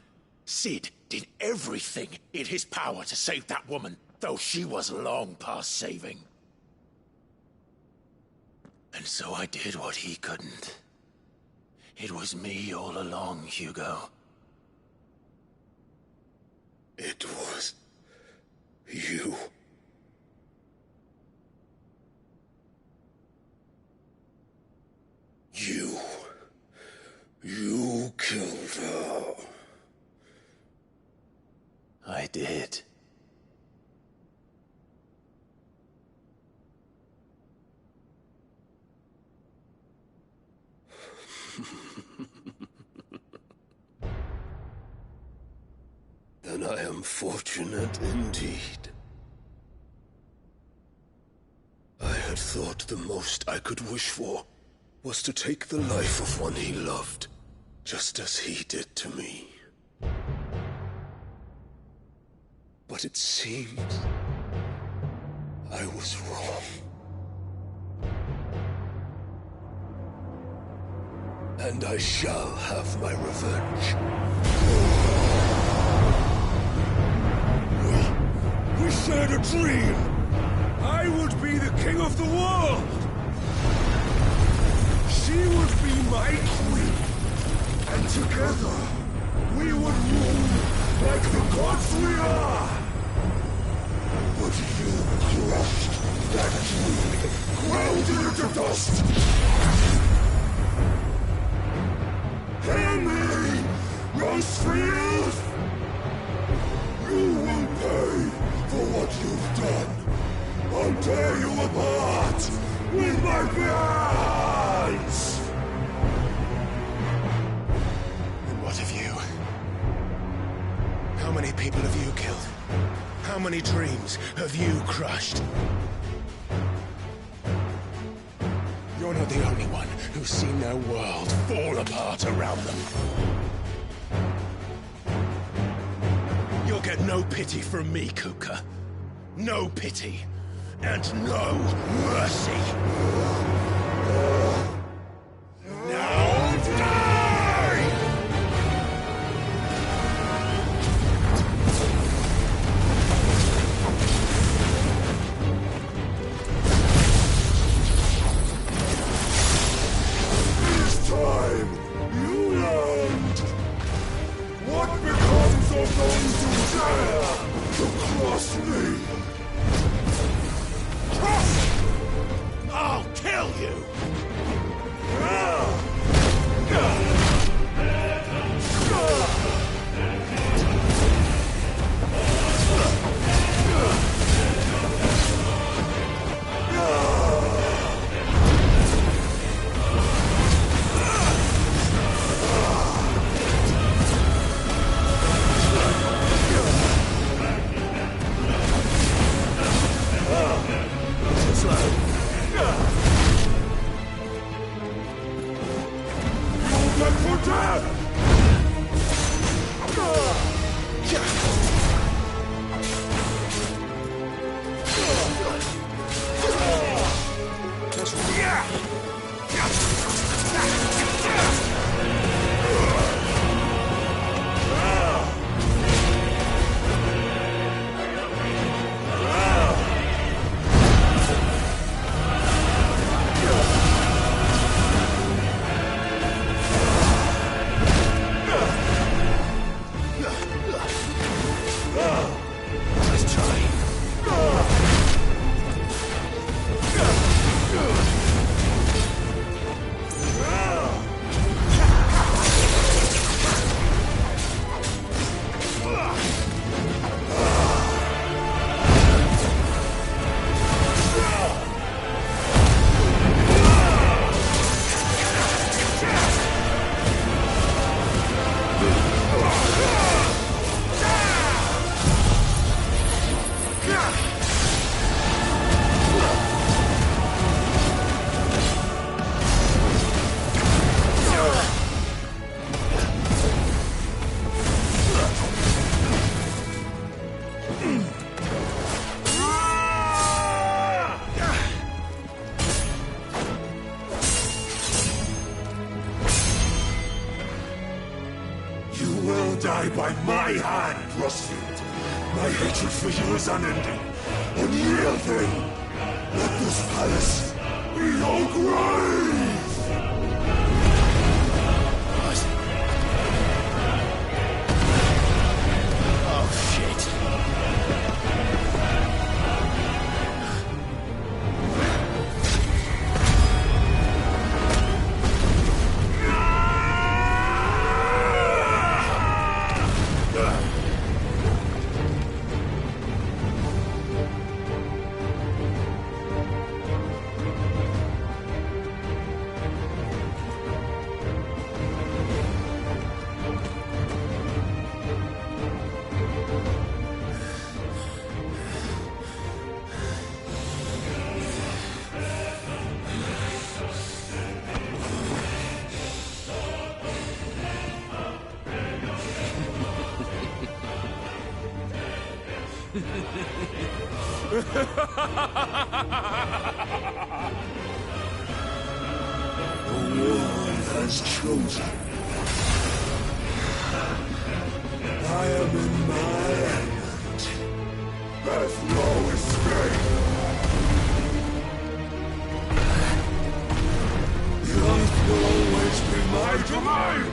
Sid did everything in his power to save that woman, though she was long past saving. And so I did what he couldn't. It was me all along, Hugo. It was you. You killed her. I did. Then I am fortunate indeed. I had thought the most I could wish for was to take the life of one he loved, just as he did to me. But it seems I was wrong. And I shall have my revenge. We shared a dream! I would be the king of the world! She would be my queen! And together, we would rule like the gods we are! But you crushed that dream, ground it into dust! Hear me, Rosefield! You will pay for what you've done. I'll tear you apart with my hands! And what of you? How many people have you killed? How many dreams have you crushed? You're not the only one who's seen their world fall apart around them. You'll get no pity from me, Kuka. No pity. And no mercy. Now die! This time, you learned what becomes of those who dare to cross me. I'll kill you! will die by my hand, Rustfield. My hatred for you is unending. Unreal thing. Let this palace be your grave! Oh, shit. The world has chosen. I am in my element. There's no escape. The earth will always be my domain.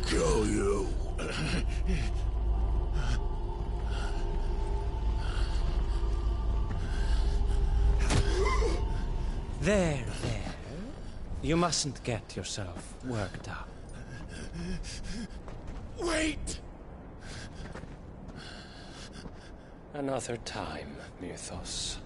Kill you. There. You mustn't get yourself worked up. Wait! Another time, Mythos.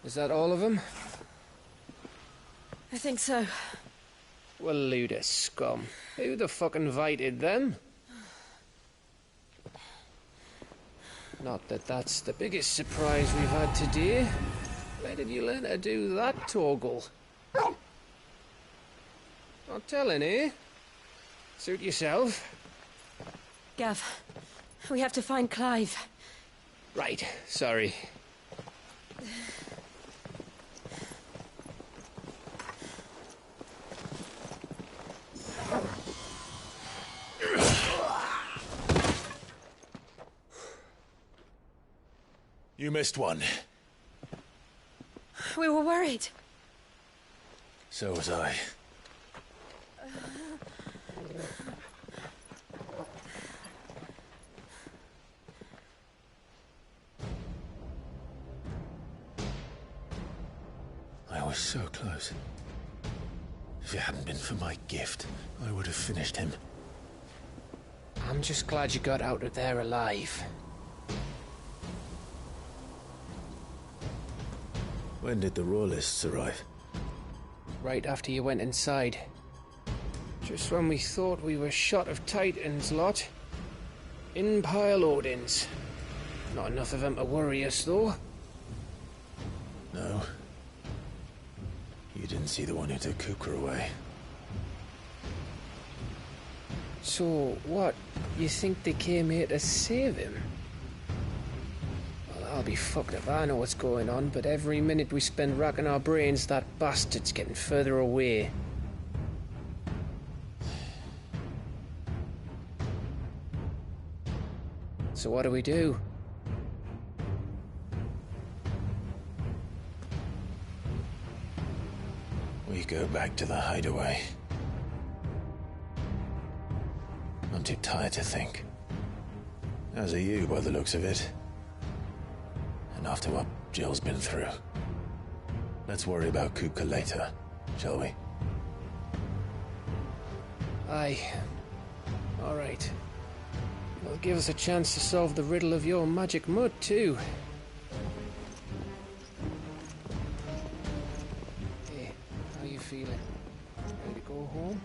Is that all of them? I think so. Well, load of scum. Who the fuck invited them? Not that that's the biggest surprise we've had today. Where did you learn to do that, Torgal? Not telling, eh? Suit yourself. Gav, we have to find Clive. Right, sorry. You missed one. We were worried. So was I. I was so close. If it hadn't been for my gift, I would have finished him. I'm just glad you got out of there alive. When did the Royalists arrive? Right after you went inside. Just when we thought we were shot of Titans lot. In pile Odins. Not enough of them to worry us, though. No. You didn't see the one who took Kupka away. So, what? You think they came here to save him? Well, I'll be fucked if I know what's going on, but every minute we spend racking our brains, that bastard's getting further away. So what do we do? We go back to the hideaway. I'm too tired to think. As are you, by the looks of it. And after what Jill's been through. Let's worry about Kupka later, shall we? Aye. All right. It'll give us a chance to solve the riddle of your magic mud, too. Hey, how you feeling? Ready to go home?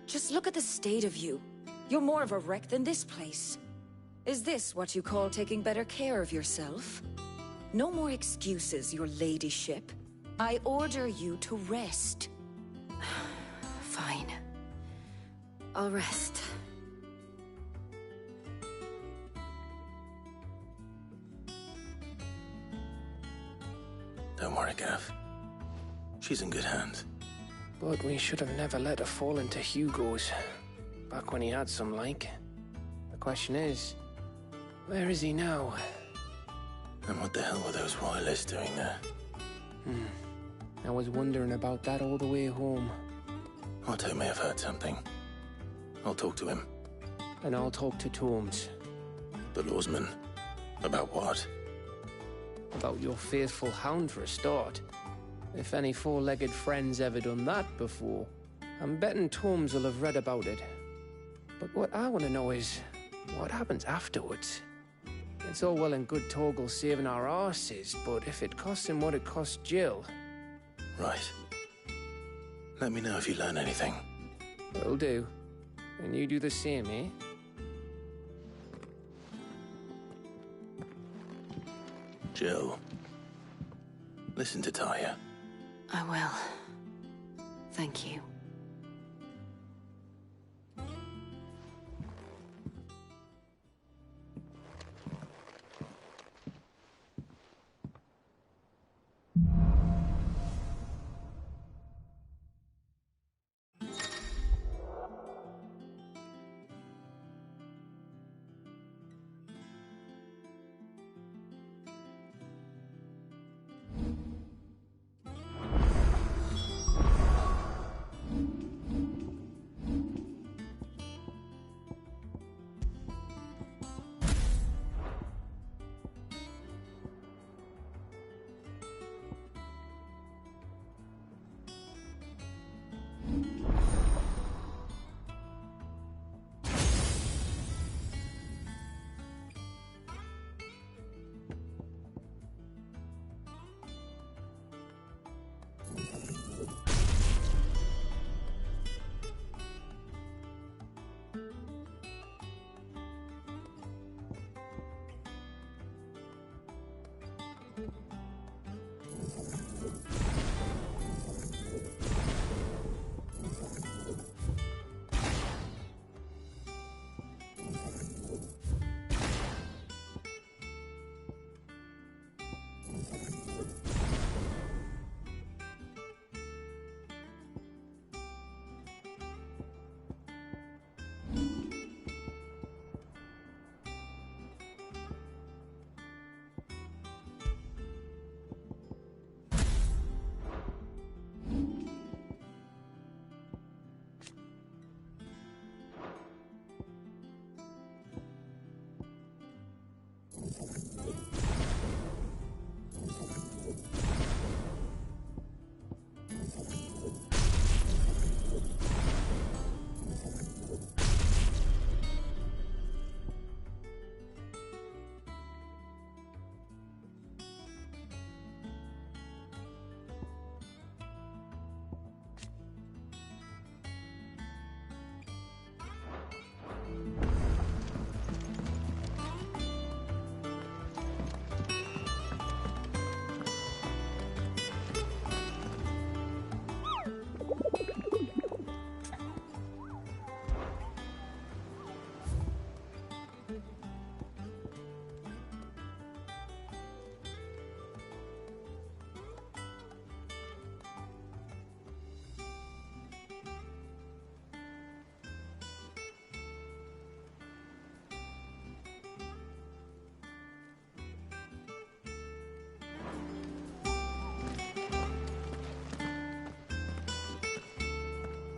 Just look at the state of you. You're more of a wreck than this place. Is this what you call taking better care of yourself? No more excuses, your ladyship. I order you to rest. Fine. I'll rest. Don't worry, Gav. She's in good hands. But we should have never let her fall into Hugo's. Back when he had some like. The question is, where is he now? And what the hell were those royalists doing there? I was wondering about that all the way home. Otto may have heard something. I'll talk to him. And I'll talk to Tomes. The lawsman? About what? About your faithful hound for a start. If any four-legged friend's ever done that before, I'm betting Tomes will have read about it. But what I want to know is, what happens afterwards? It's all well and good Torgal saving our arses, but if it costs him what it cost Jill... Right. Let me know if you learn anything. Will do. And you do the same, eh? Jill. Listen to Taya. I will. Thank you.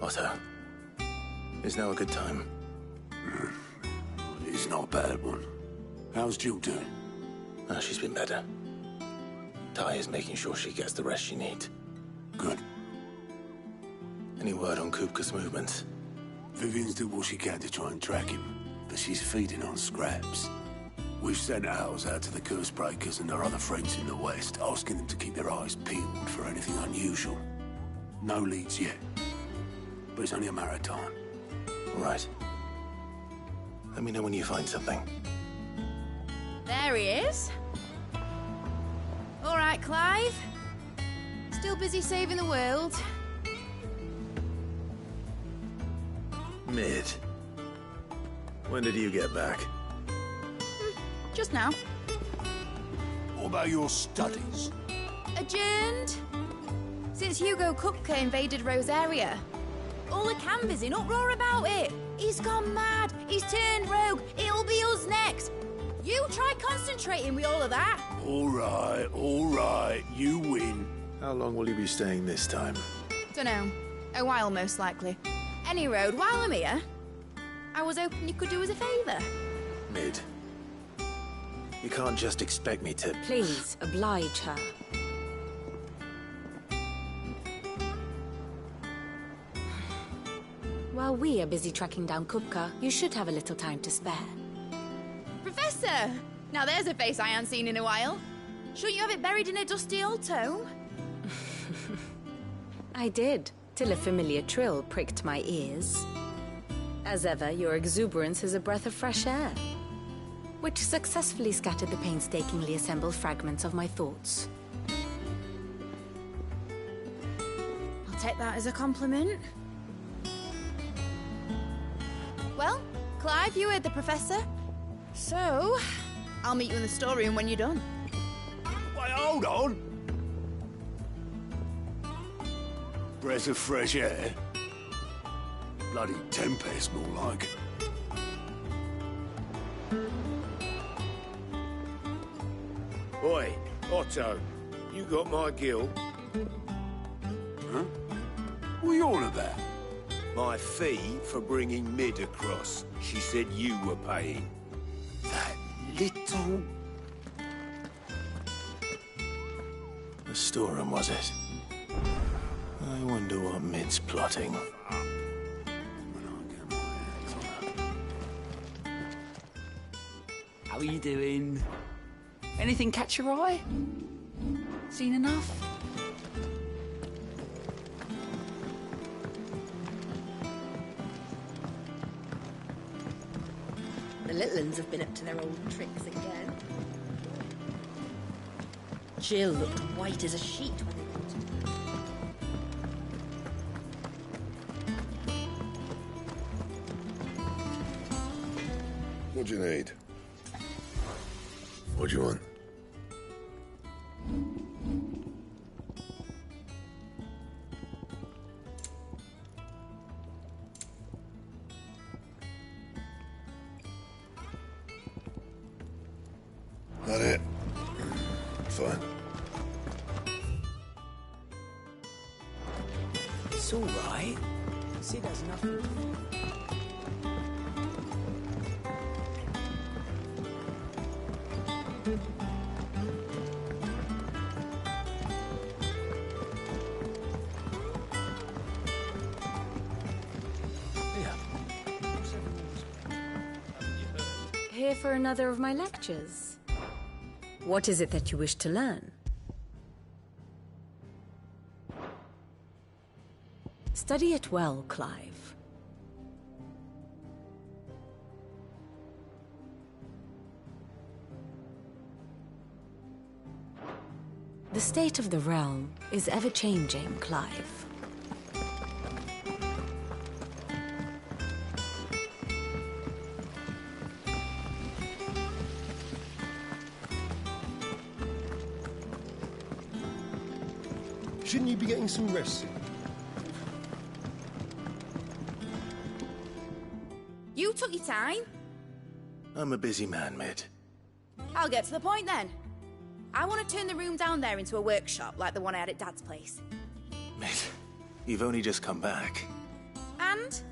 Otto, is now a good time? It's not a bad one. How's Jill doing? She's been better. Ty is making sure she gets the rest she needs. Good. Any word on Kupka's movements? Vivian's did what she can to try and track him, but she's feeding on scraps. We've sent ours out to the curse breakers and our other friends in the west, asking them to keep their eyes peeled for anything unusual. No leads yet, but it's only a matter of time. All right. Let me know when you find something. There he is. All right, Clive. Still busy saving the world. Mid. When did you get back? Just now. What about your studies? Adjourned. Since Hugo Kupka invaded Rosaria. All the camp is in uproar about it. He's gone mad. He's turned rogue. It'll be us next. You try concentrating with all of that. All right. You win. How long will you be staying this time? Dunno. A while, most likely. Any road, while I'm here, I was hoping you could do us a favour. Mid. You can't just expect me to... Please, oblige her. While we are busy tracking down Kupka, you should have a little time to spare. Professor! Now there's a face I haven't seen in a while. Shouldn't you have it buried in a dusty old tome? I did, till a familiar trill pricked my ears. As ever, your exuberance is a breath of fresh air, which successfully scattered the painstakingly assembled fragments of my thoughts. I'll take that as a compliment. Well, Clive, you heard the Professor. So, I'll meet you in the storeroom when you're done. Wait, hold on. Breath of fresh air. Bloody tempest, more like. Oi, Otto, you got my gill? Huh? What are you on about? My fee for bringing Mid across. She said you were paying. That little... The storeroom, was it? I wonder what Mid's plotting. How are you doing? Anything catch your eye? Seen enough? The little uns have been up to their old tricks again. Jill looked white as a sheet when they got to her. What do you need? What do you want? That it? Fine. It's all right. See, there's nothing. Here for another of my lectures. What is it that you wish to learn? Study it well, Clive. The state of the realm is ever-changing, Clive. Shouldn't you be getting some rest soon? You took your time. I'm a busy man, Mid. I'll get to the point then. I want to turn the room down there into a workshop like the one I had at Dad's place. Mid, you've only just come back. And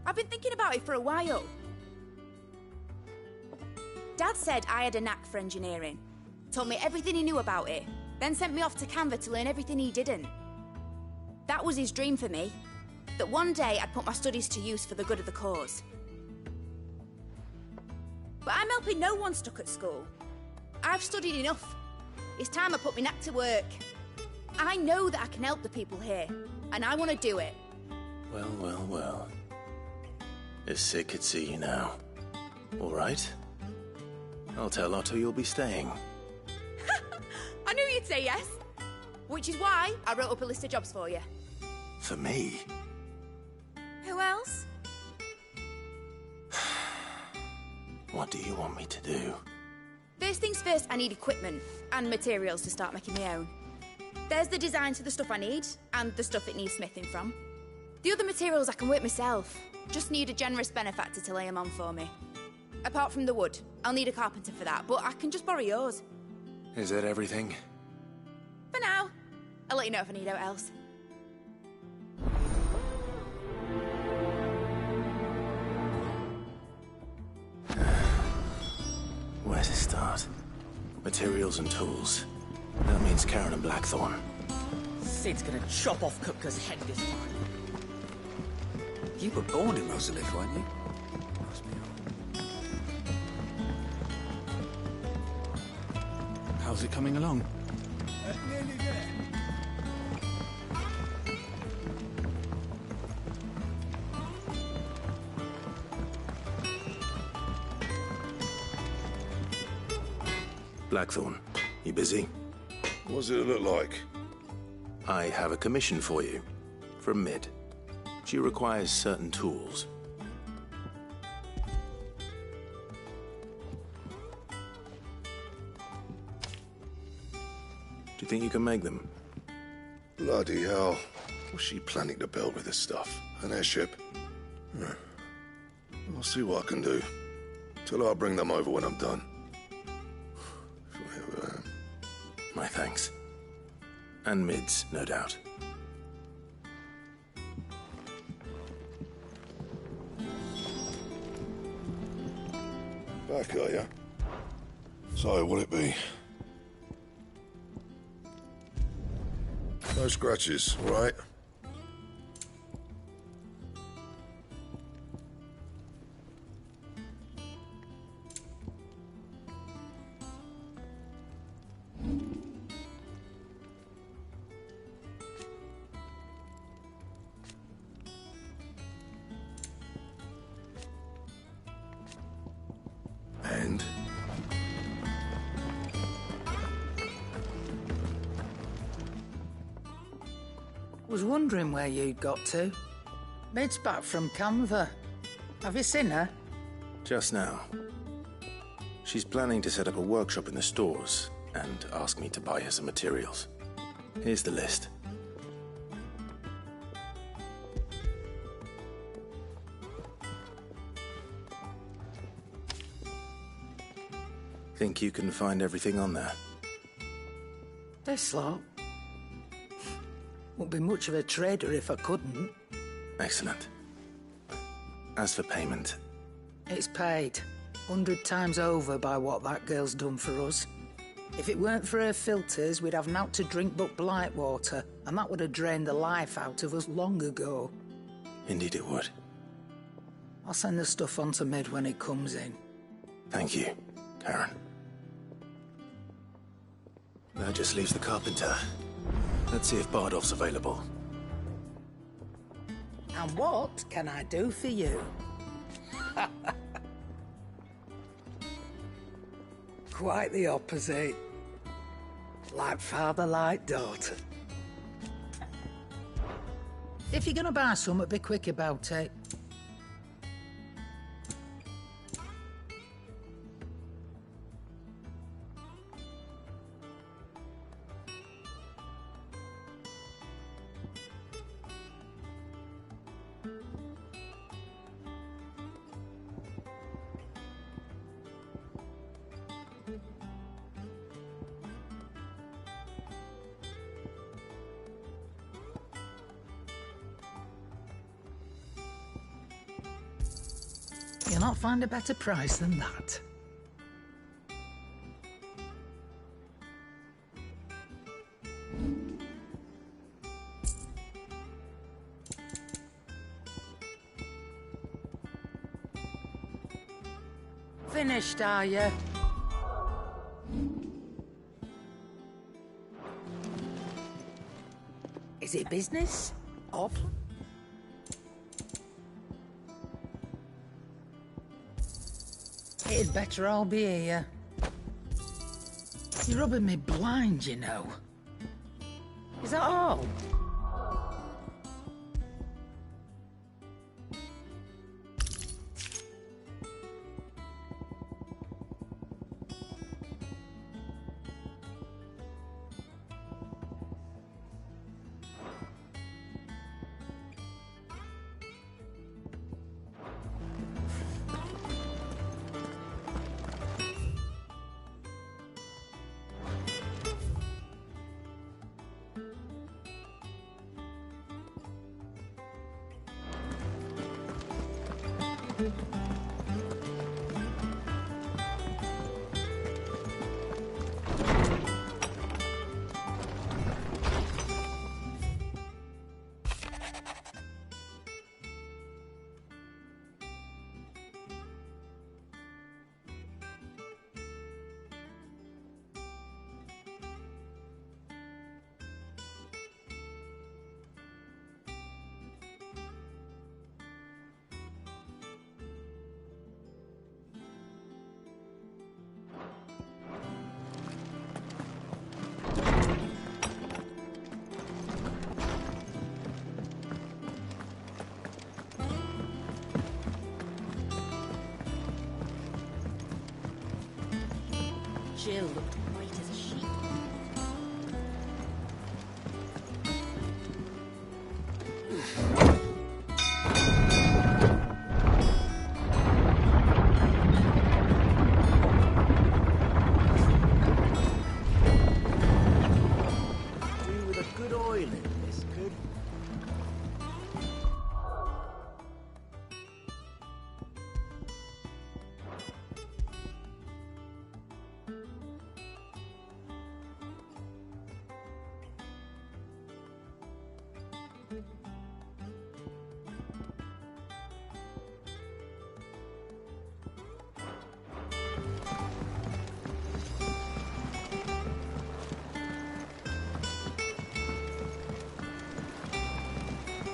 I've been thinking about it for a while. Dad said I had a knack for engineering, told me everything he knew about it, then sent me off to Canva to learn everything he didn't. That was his dream for me, that one day I'd put my studies to use for the good of the cause. But I'm helping no one stuck at school. I've studied enough. It's time I put my knack to work. I know that I can help the people here, and I want to do it. Well, well, well. If Sid could see you now. All right. I'll tell Otto you'll be staying. I knew you'd say yes. Which is why I wrote up a list of jobs for you. For me? Who else? What do you want me to do? First things first, I need equipment and materials to start making my own. There's the designs for the stuff I need, and the stuff it needs smithing from. The other materials I can work myself. Just need a generous benefactor to lay them on for me. Apart from the wood, I'll need a carpenter for that, but I can just borrow yours. Is that everything? For now. I'll let you know if I need out else. Where to start? Materials and tools. That means Karen and Blackthorn. Sid's gonna chop off Kupka's head this time. You were born in Rosalith, weren't you? How's it coming along? Nearly there. Blackthorn, you busy? What does it look like? I have a commission for you. From Mid. She requires certain tools. Do you think you can make them? Bloody hell. What's she planning to build with this stuff? An airship? I'll see what I can do. Tell her I'll bring them over when I'm done. My thanks. And Mid's, no doubt. Back, are ya? So, what'll it be? No scratches, all right? And? Was wondering where you'd got to. Mid's back from Canva. Have you seen her? Just now. She's planning to set up a workshop in the stores and ask me to buy her some materials. Here's the list. Think you can find everything on there? This lot. Wouldn't be much of a trader if I couldn't. Excellent. As for payment... It's paid. 100 times over by what that girl's done for us. If it weren't for her filters, we'd have naught to drink but blight water, and that would have drained the life out of us long ago. Indeed it would. I'll send the stuff on to Mid when it comes in. Thank you, Karen. That just leaves the carpenter. Let's see if Bardolph's available. And what can I do for you? Quite the opposite. Like father, like daughter. If you're gonna buy something, be quick about it. not find a better price than that. Finished, are you? Is it business? Or it'd better all be here. You're rubbing me blind, you know. Is that all? Jill looked white as a sheet. Do with a good oil in this, could.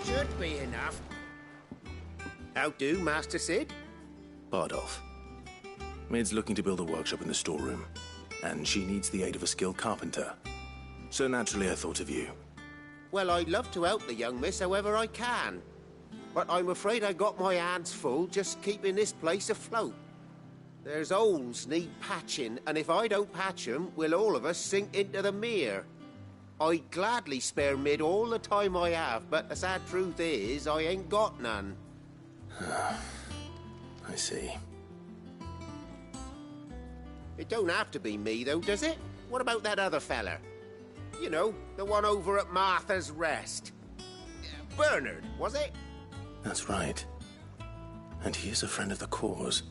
Should be enough. How do, Master Sid? Bardolph. Mid's looking to build a workshop in the storeroom, and she needs the aid of a skilled carpenter. So naturally I thought of you. Well, I'd love to help the young miss however I can. But I'm afraid I got my hands full just keeping this place afloat. There's holes need patching, and if I don't patch them, we'll all of us sink into the mere. I'd gladly spare Mid all the time I have, but the sad truth is, I ain't got none. I see. It don't have to be me, though, does it? What about that other fella? You know, the one over at Martha's Rest. Bernard, was it? That's right. And he is a friend of the cause.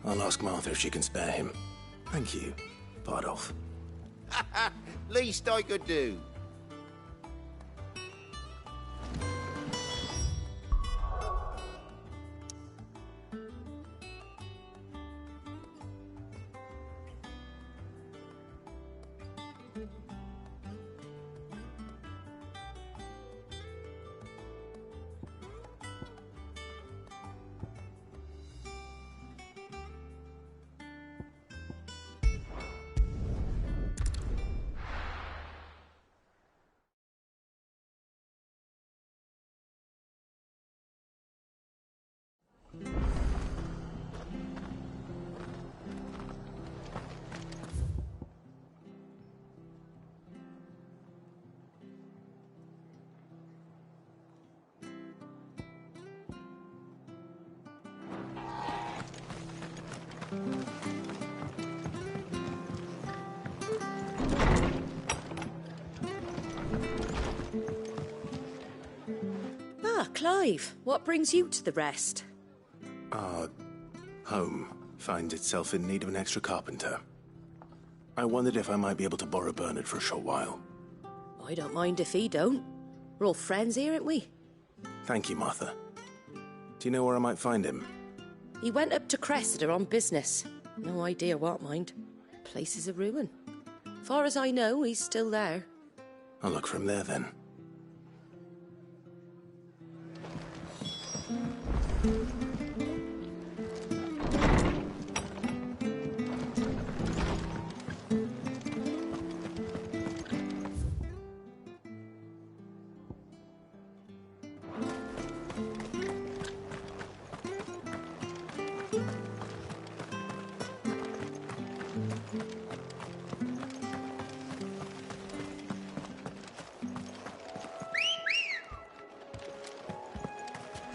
I'll ask Martha if she can spare him. Thank you, Bardolph. Least I could do. Ah, Clive, what brings you to the Rest? home finds itself in need of an extra carpenter. I wondered if I might be able to borrow Bernard for a short while. I don't mind if he don't. We're all friends here, aren't we? Thank you, Martha. Do you know where I might find him? He went up to Cressida on business. No idea what, mind. Place is a ruin. Far as I know, he's still there. I'll look for him there, then.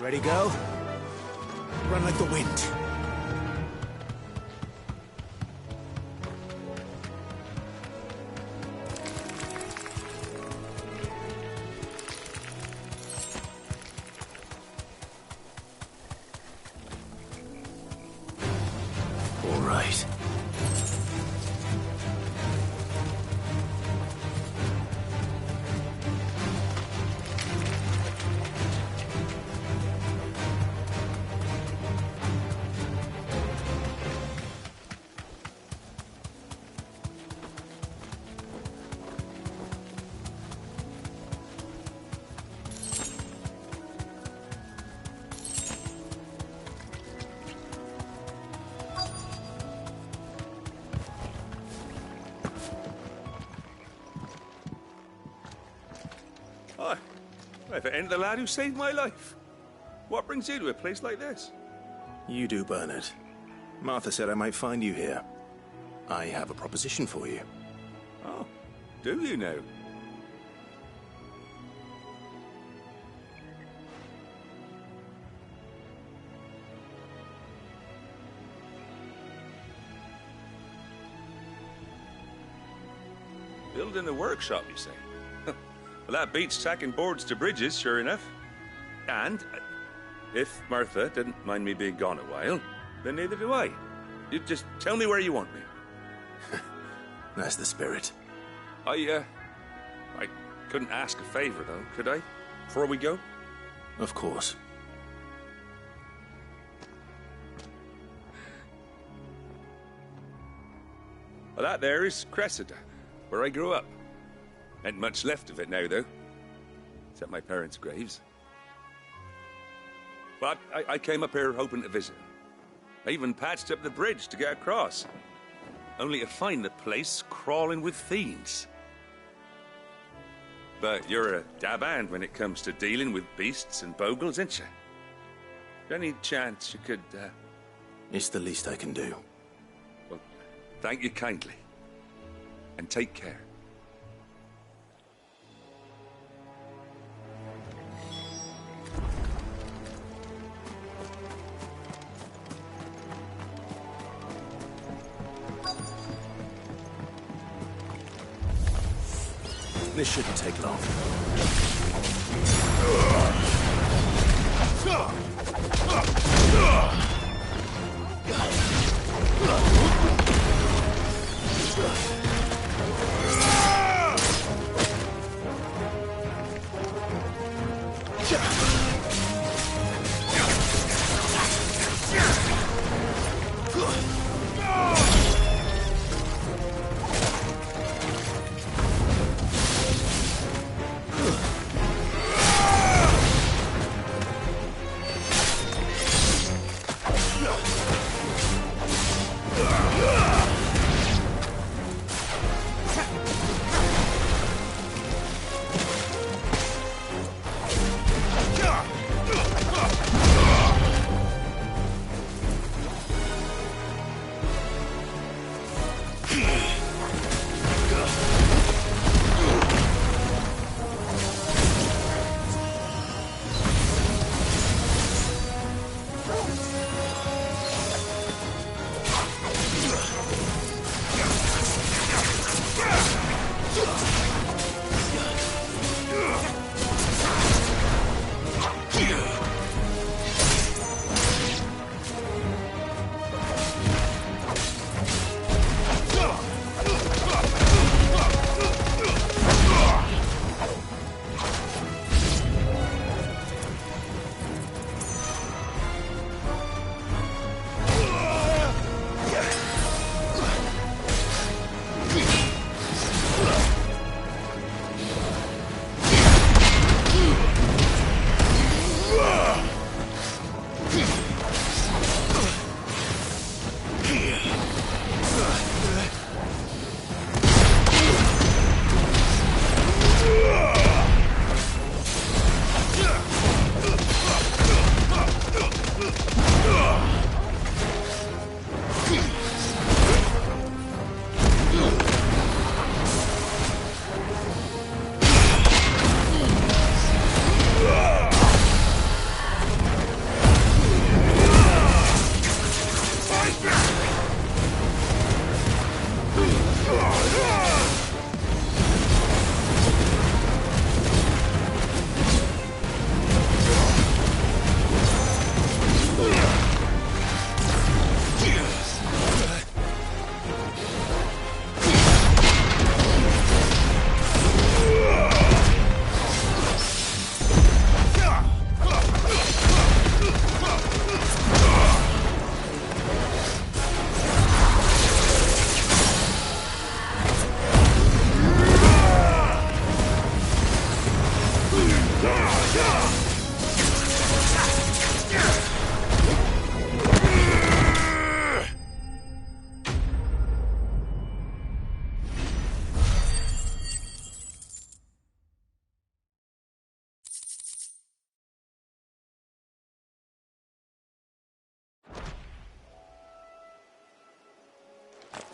Ready, go? Run like the wind. All right. Hi. If it ain't the lad who saved my life. What brings you to a place like this? You do, Bernard. Martha said I might find you here. I have a proposition for you. Oh, do you now? Building a workshop, you say? Well, that beats tacking boards to bridges, sure enough. And if Martha didn't mind me being gone a while, then neither do I. You just tell me where you want me. That's the spirit. I couldn't ask a favor, though, could I? Before we go? Of course. Well, that there is Cressida, where I grew up. Ain't much left of it now, though. Except my parents' graves. But I came up here hoping to visit. I even patched up the bridge to get across. Only to find the place crawling with fiends. But you're a dab hand when it comes to dealing with beasts and bogles, ain't you? Any chance you could, It's the least I can do. Well, thank you kindly. And take care. This shouldn't take long.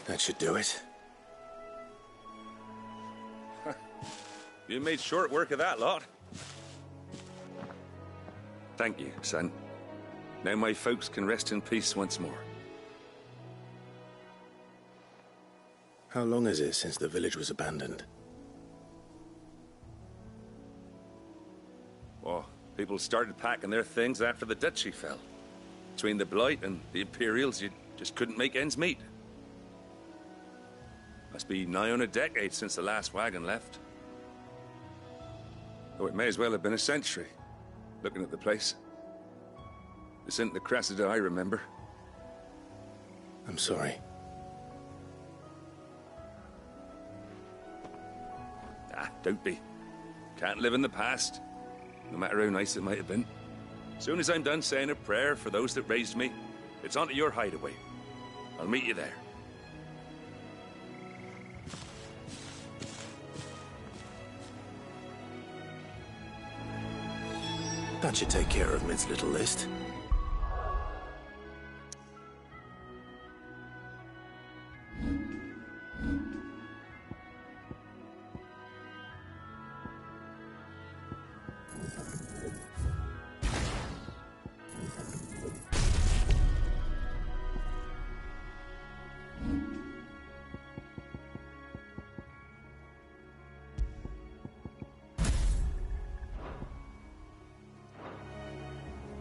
That should do it. You made short work of that lot. Thank you, son. Now my folks can rest in peace once more. How long is it since the village was abandoned? Oh, people started packing their things after the duchy fell. Between the Blight and the Imperials, you just couldn't make ends meet. Must be nigh on a decade since the last wagon left. Oh, it may as well have been a century, looking at the place. This isn't the Cressida I remember. I'm sorry. Ah, don't be. Can't live in the past, no matter how nice it might have been. As soon as I'm done saying a prayer for those that raised me, it's on to your hideaway. I'll meet you there. That should take care of Mid's little list.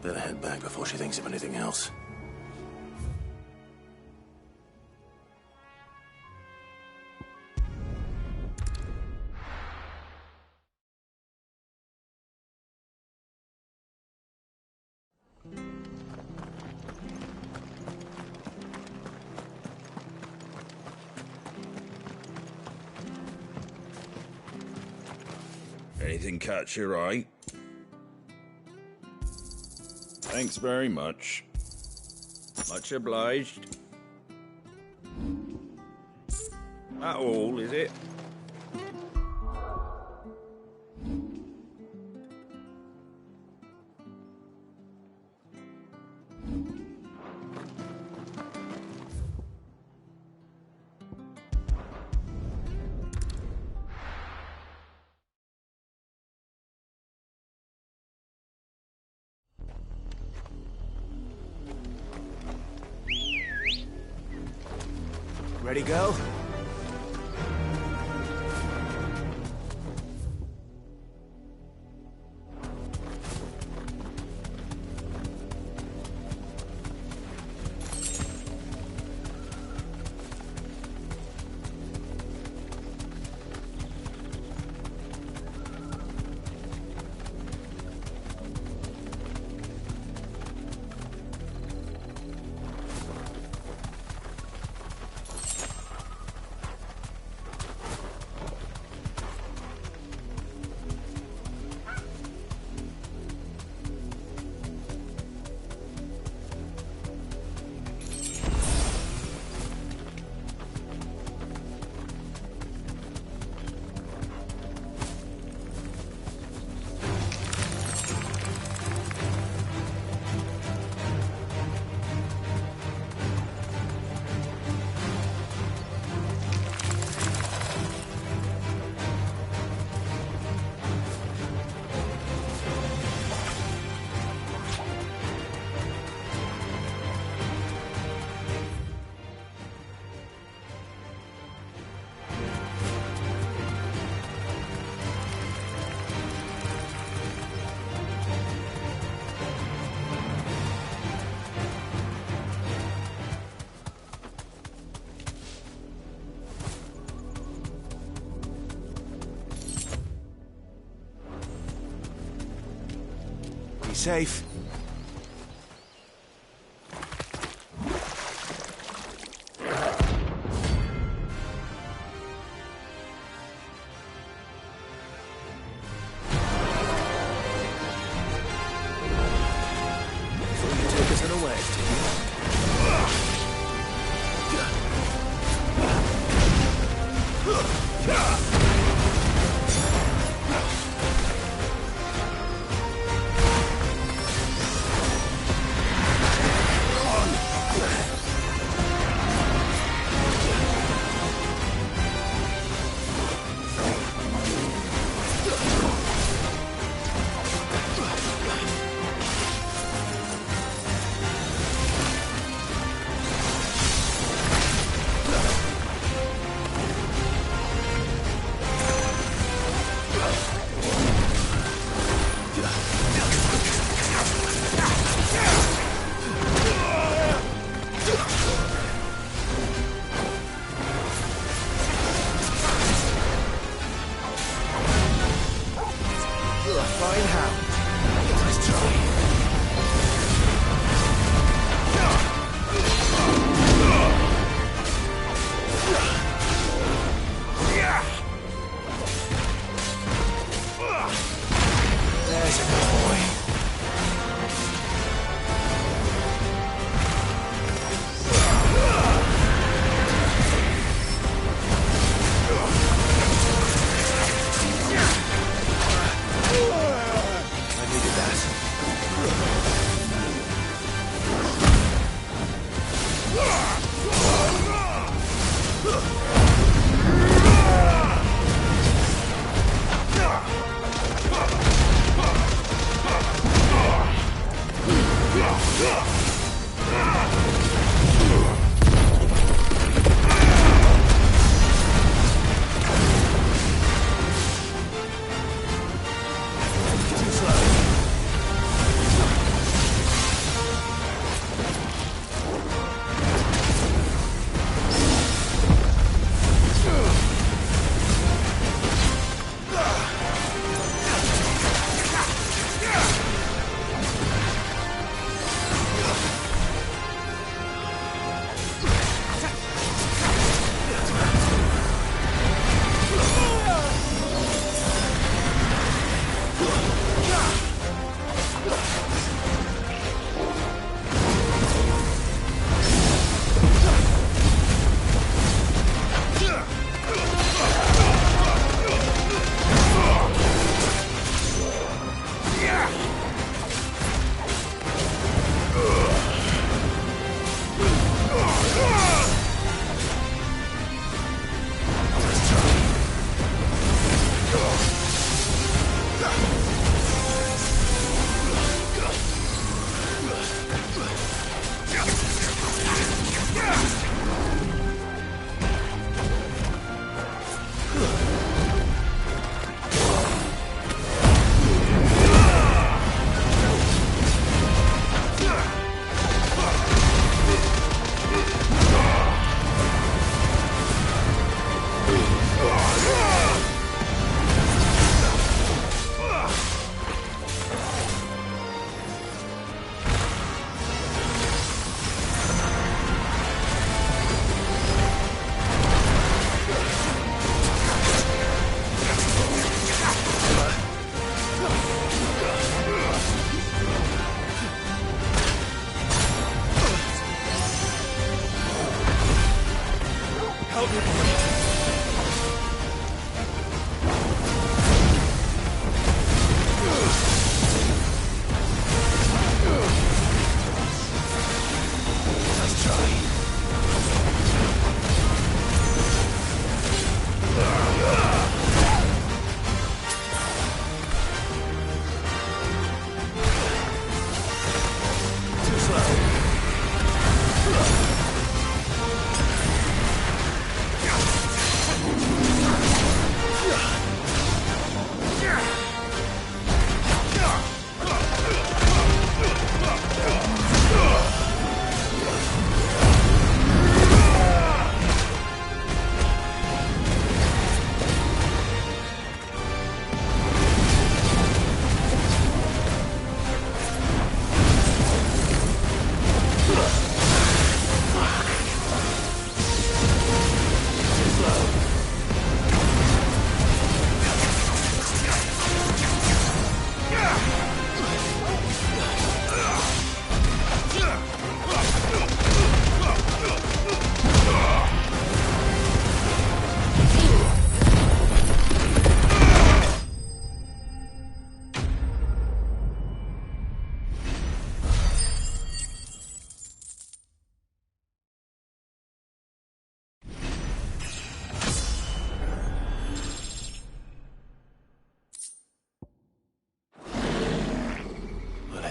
Better head back before she thinks of anything else. Anything catch your eye? Thanks very much. Much obliged. That all, is it? Ready, go? safe.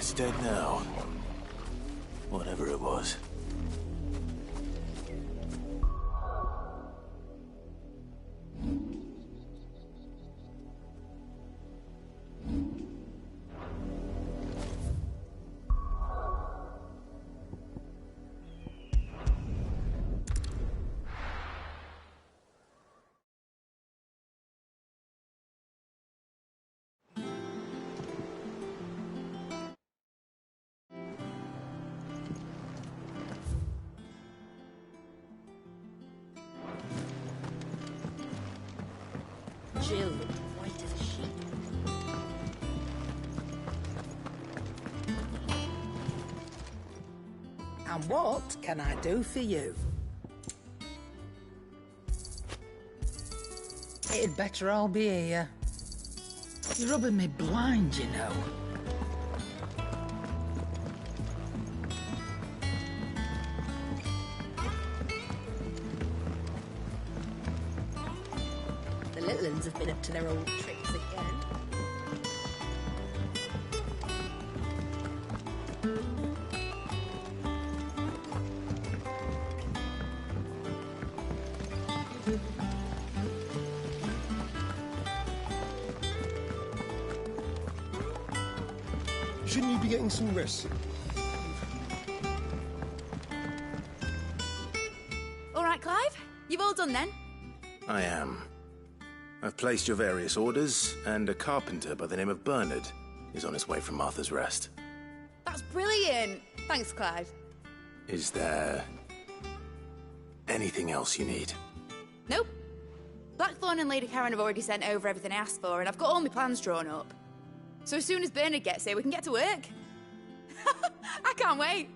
It's dead now. Whatever it was. Jill looked white as a sheet. And what can I do for you? It'd better all be here. You're rubbing me blind, you know. The little uns have been up to their old tricks again. Shouldn't you be getting some rest? All right, Clive. You've all done then? I am. I've placed your various orders, and a carpenter by the name of Bernard is on his way from Martha's Rest. That's brilliant. Thanks, Clive. Is there anything else you need? Nope. Blackthorn and Lady Karen have already sent over everything I asked for, and I've got all my plans drawn up. So as soon as Bernard gets here, we can get to work. I can't wait.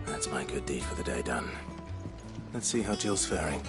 That's my good deed for the day done. Let's see how Jill's faring.